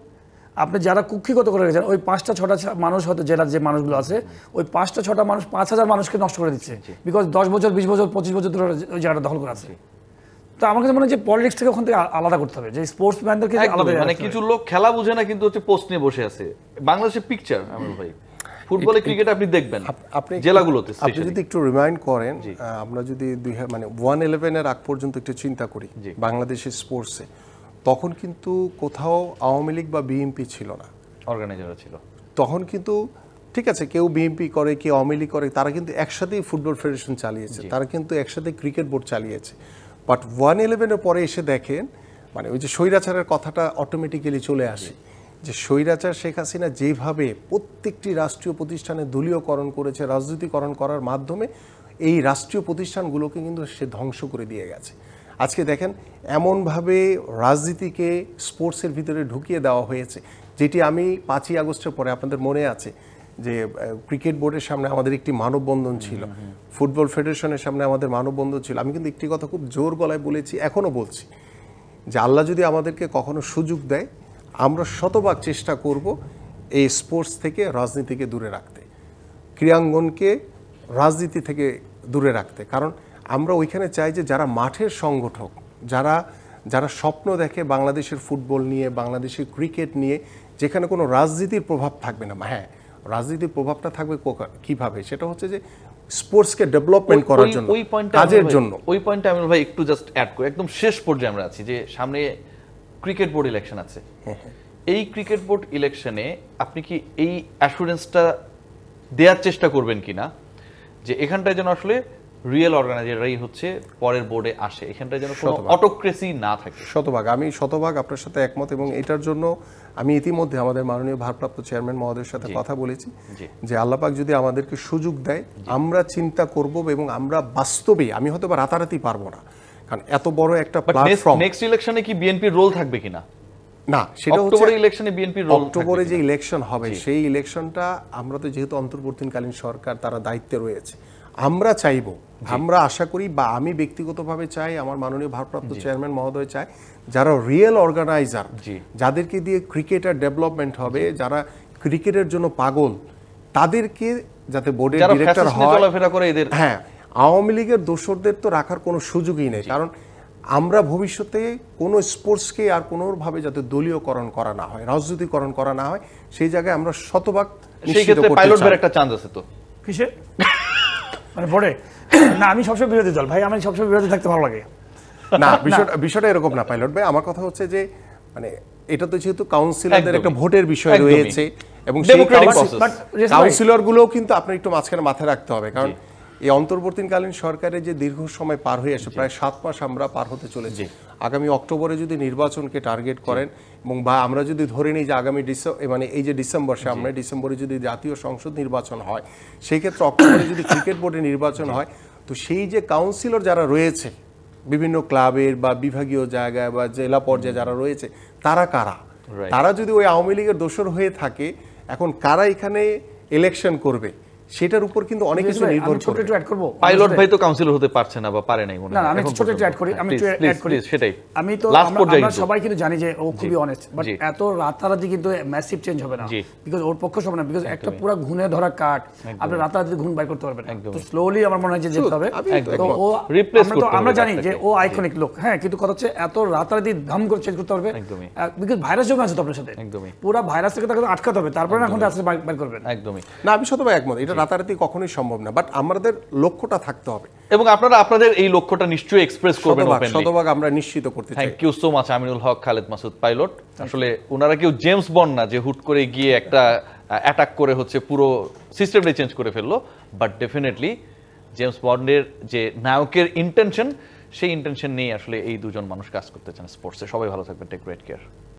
আপনি, যারা কুক্ষিগত করে রেখেছেন। ওই 5-6টা মানুষ হয়তো জেলার যে মানুষগুলো আছে, ওই 5-6টা মানুষ 5000 মানুষকে নষ্ট করে দিচ্ছে, বিকজ 10 বছর 20 বছর 25 বছর ধরে ওই জায়গাটা দখল করে আছে। তো আমার কাছে মনে হয় যে পলিটিক্স থেকে ওখান থেকে আলাদা করতে হবে, যে স্পোর্টসম্যানদেরকে আলাদা। মানে কিছু লোক খেলা বুঝে না, কিন্তু হচ্ছে পোস্ট নিয়ে বসে আছে। বাংলাদেশের পিকচার আমির ভাই, ফুটবলে ক্রিকেট আপনি দেখবেন আপনি জেলাগুলোতে, আপনি যদি একটু রিমাইন্ড করেন, আমরা যদি 111 এর আগ পর্যন্ত একটু চিন্তা করি বাংলাদেশের স্পোর্টসে, তখন কিন্তু কোথাও আওয়ামী লীগ বা বিএনপি ছিল না, অর্গানাইজার ছিল। তখন কিন্তু ঠিক আছে, কেউ বিএনপি করে, কেউ আওয়ামী লীগ করে, তারা কিন্তু একসাথেই ফুটবল ফেডারেশন চালিয়েছে, তারা কিন্তু একসাথে ক্রিকেট বোর্ড চালিয়েছে। বাট 111-এর পরে এসে দেখেন, মানে ওই যে স্বৈরাচারের কথাটা অটোমেটিক্যালি চলে আসে, যে স্বৈরাচার শেখ হাসিনা যেভাবে প্রত্যেকটি রাষ্ট্রীয় প্রতিষ্ঠানে দলীয়করণ করেছে, রাজনীতিকরণ করার মাধ্যমে এই রাষ্ট্রীয় প্রতিষ্ঠানগুলোকে কিন্তু সে ধ্বংস করে দিয়ে গেছে। আজকে দেখেন এমনভাবে রাজনীতিকে স্পোর্টসের ভিতরে ঢুকিয়ে দেওয়া হয়েছে, যেটি আমি 5ই আগস্টের পরে আপনাদের মনে আছে যে ক্রিকেট বোর্ডের সামনে আমাদের একটি মানববন্ধন ছিল, ফুটবল ফেডারেশনের সামনে আমাদের মানববন্ধন ছিল। আমি কিন্তু একটি কথা খুব জোর গলায় বলেছি, এখনও বলছি, যে আল্লাহ যদি আমাদেরকে কখনো সুযোগ দেয়, আমরা শতভাগ চেষ্টা করব এই স্পোর্টস থেকে রাজনীতিকে দূরে রাখতে, ক্রীড়াঙ্গনকে রাজনীতি থেকে দূরে রাখতে। কারণ আমরা ওইখানে চাই যে যারা মাঠের সংগঠক, যারা স্বপ্ন দেখে বাংলাদেশের ফুটবল নিয়ে, বাংলাদেশের ক্রিকেট নিয়ে, যেখানে কোনো রাজনীতির প্রভাব থাকবে না। হ্যাঁ, রাজনীতির প্রভাবটা থাকবে কিভাবে, সেটা হচ্ছে যে স্পোর্টসকে ডেভেলপমেন্ট করার জন্য, কাজের জন্য। ওই পয়েন্টটা আমি ভাই একটু জাস্ট অ্যাড করি, একদম শেষ পর্যায়ে আমরা আছি, যে সামনে ক্রিকেট বোর্ড ইলেকশন আছে। এই ক্রিকেট বোর্ড ইলেকশনে আপনি কি এই অ্যাসুরেন্সটা দেওয়ার চেষ্টা করবেন কিনা, যে এখানটায় যেন আসলে রিয়েল অর্গানাইজাররাই হচ্ছে পরের বোর্ডে আসে, এখানটায় যেন কোনো অটোক্রেসি না থাকে? আমি শতভাগ আপনার সাথে একমত, এবং এটার জন্য আমি ইতিমধ্যে আমাদের মাননীয় ভারপ্রাপ্ত চেয়ারম্যান মহোদয়ের সাথে কথা বলেছি, যে আল্লাহ পাক যদি আমাদেরকে সুযোগ দেয়, আমরা চিন্তা করব, এবং আমরা বাস্তবে, আমি হয়তো বা রাতারাতি পারবো না, কারণ এত বড় একটা প্ল্যাটফর্ম। নেক্সট ইলেকশনে কি বিএনপির রোল থাকবে কিনা? না, সেটা হচ্ছে অক্টোবরে ইলেকশনে বিএনপির রোল, অক্টোবরে যে ইলেকশন হবে সেই ইলেকশনটা আমরা তো যেহেতু অন্তর্বর্তীকালীন সরকার, তারা দায়িত্বে রয়েছে, আমরা চাইবো, আমরা আশা করি, বা আমি ব্যক্তিগতভাবে চাই, আমার মাননীয় ভারপ্রাপ্ত চেয়ারম্যান মহোদয় চায়, যারা রিয়েল অর্গানাইজার, যাদেরকে দিয়ে ক্রিকেটার ডেভেলপমেন্ট হবে, যারা ক্রিকেটের জন্য পাগল, তাদেরকে যাতে বোর্ডের ডিরেক্টর হয়। হ্যাঁ, আওয়ামী লীগের দোসরদের তো রাখার কোনো সুযোগই নেই, কারণ আমরা ভবিষ্যতে কোনো স্পোর্টসকে আর কোনোভাবে যাতে দলীয়করণ করা না হয়, রাজনীতিকরণ করা না হয়, সেই জায়গায় আমরা শতভাগ নিশ্চিত করতে চাই। পাইলট বের একটা চান্স আছে তো কিসে, মানে বোর্ডে? না, আমি সবসময় বিরোধী দল ভাই, আমি সবসময় বিরোধী থাকতে ভালো লাগে না। বিষয়টা এরকম না পাইলট ভাই, আমার কথা হচ্ছে যে মানে এটা তো যেহেতু কাউন্সিলরদের একটা ভোটের বিষয় রয়েছে, এবং সেই কাউন্সিলরগুলোও কিন্তু আপনার একটু মাঝখানে মাথায় রাখতে হবে, কারণ এই অন্তর্বর্তীকালীন সরকারের যে দীর্ঘ সময় পার হয়ে আসে, প্রায় 7 মাস আমরা পার হতে চলেছি। আগামী অক্টোবরে যদি নির্বাচনকে টার্গেট করেন, এবং বা আমরা যদি ধরে নিই যে আগামী মানে এই যে ডিসেম্বর, সামনে ডিসেম্বরে যদি জাতীয় সংসদ নির্বাচন হয়, সেই ক্ষেত্রে অক্টোবরে যদি ক্রিকেট বোর্ডে নির্বাচন হয়, তো সেই যে কাউন্সিলর যারা রয়েছে বিভিন্ন ক্লাবের বা বিভাগীয় জায়গায় বা জেলা পর্যায়ে যারা রয়েছে, তারা কারা? তারা যদি ওই আওয়ামী লীগের দোসর হয়ে থাকে, এখন কারা এখানে ইলেকশন করবে, সেটার উপর কিন্তু অনেক কিছু নির্ভর করে। পাইলট ভাই তো কাউন্সিলর হতে পারছে না বা পারে নাই মনে হয়। না, আমি ছোট একটু অ্যাড করি, সেটাই। আমি তো আমরা সবাই কিন্তু জানি যে ও খুবই অনেস্ট, বাট এত রাতারাতি কিন্তু ম্যাসিভ চেঞ্জ হবে না, বিকজ ওর পক্ষ হবে না, বিকজ একটা পুরো ঘুনে ধরা কাট, আপনি রাতারাতি ঘুম বাই করতে পারবেন না। তো স্লোলি আমার মনে হয় যে যেতে হবে। তো ও আমরা জানি যে ও আইকনিক লোক, হ্যাঁ, কিন্তু কথা হচ্ছে এত রাতারাতি ধাম করে চেঞ্জ করতে পারবে, বিকজ ভাইরাস জমে আছে তো আপনার সাথে, পুরো ভাইরাস থেকে তাকে আটকাতে হবে, তারপরে এখন রাস্তা বাইর করবেন। একদমই না, আমি শতভাগ একমত। এটা রাতারাতি কখনোই সম্ভব না, বাট আমাদের লক্ষ্যটা থাকতে হবে এবং আপনারা আপনাদের এই লক্ষ্যটা নিশ্চয়ই এক্সপ্রেস করবেন ওপেনলি। শতভাগ আমরা নিশ্চিত করতে চাই। Thank you so much Aminul Haque, Khaled Masud Pilot. আসলে ওনারা কেউ জেমস বন্ড না যে হুট করে গিয়ে একটা অ্যাটাক করে হচ্ছে পুরো সিস্টেমটাই চেঞ্জ করে ফেললো, বাট ডেফিনেটলি জেমস বন্ডের যে নায়কের ইন্টেনশন, সেই ইন্টেনশন নিয়ে আসলে এই দুজন মানুষ কাজ করতে চান স্পোর্টসে। সবাই ভালো থাকবেন, টেক গ্রেট কেয়ার।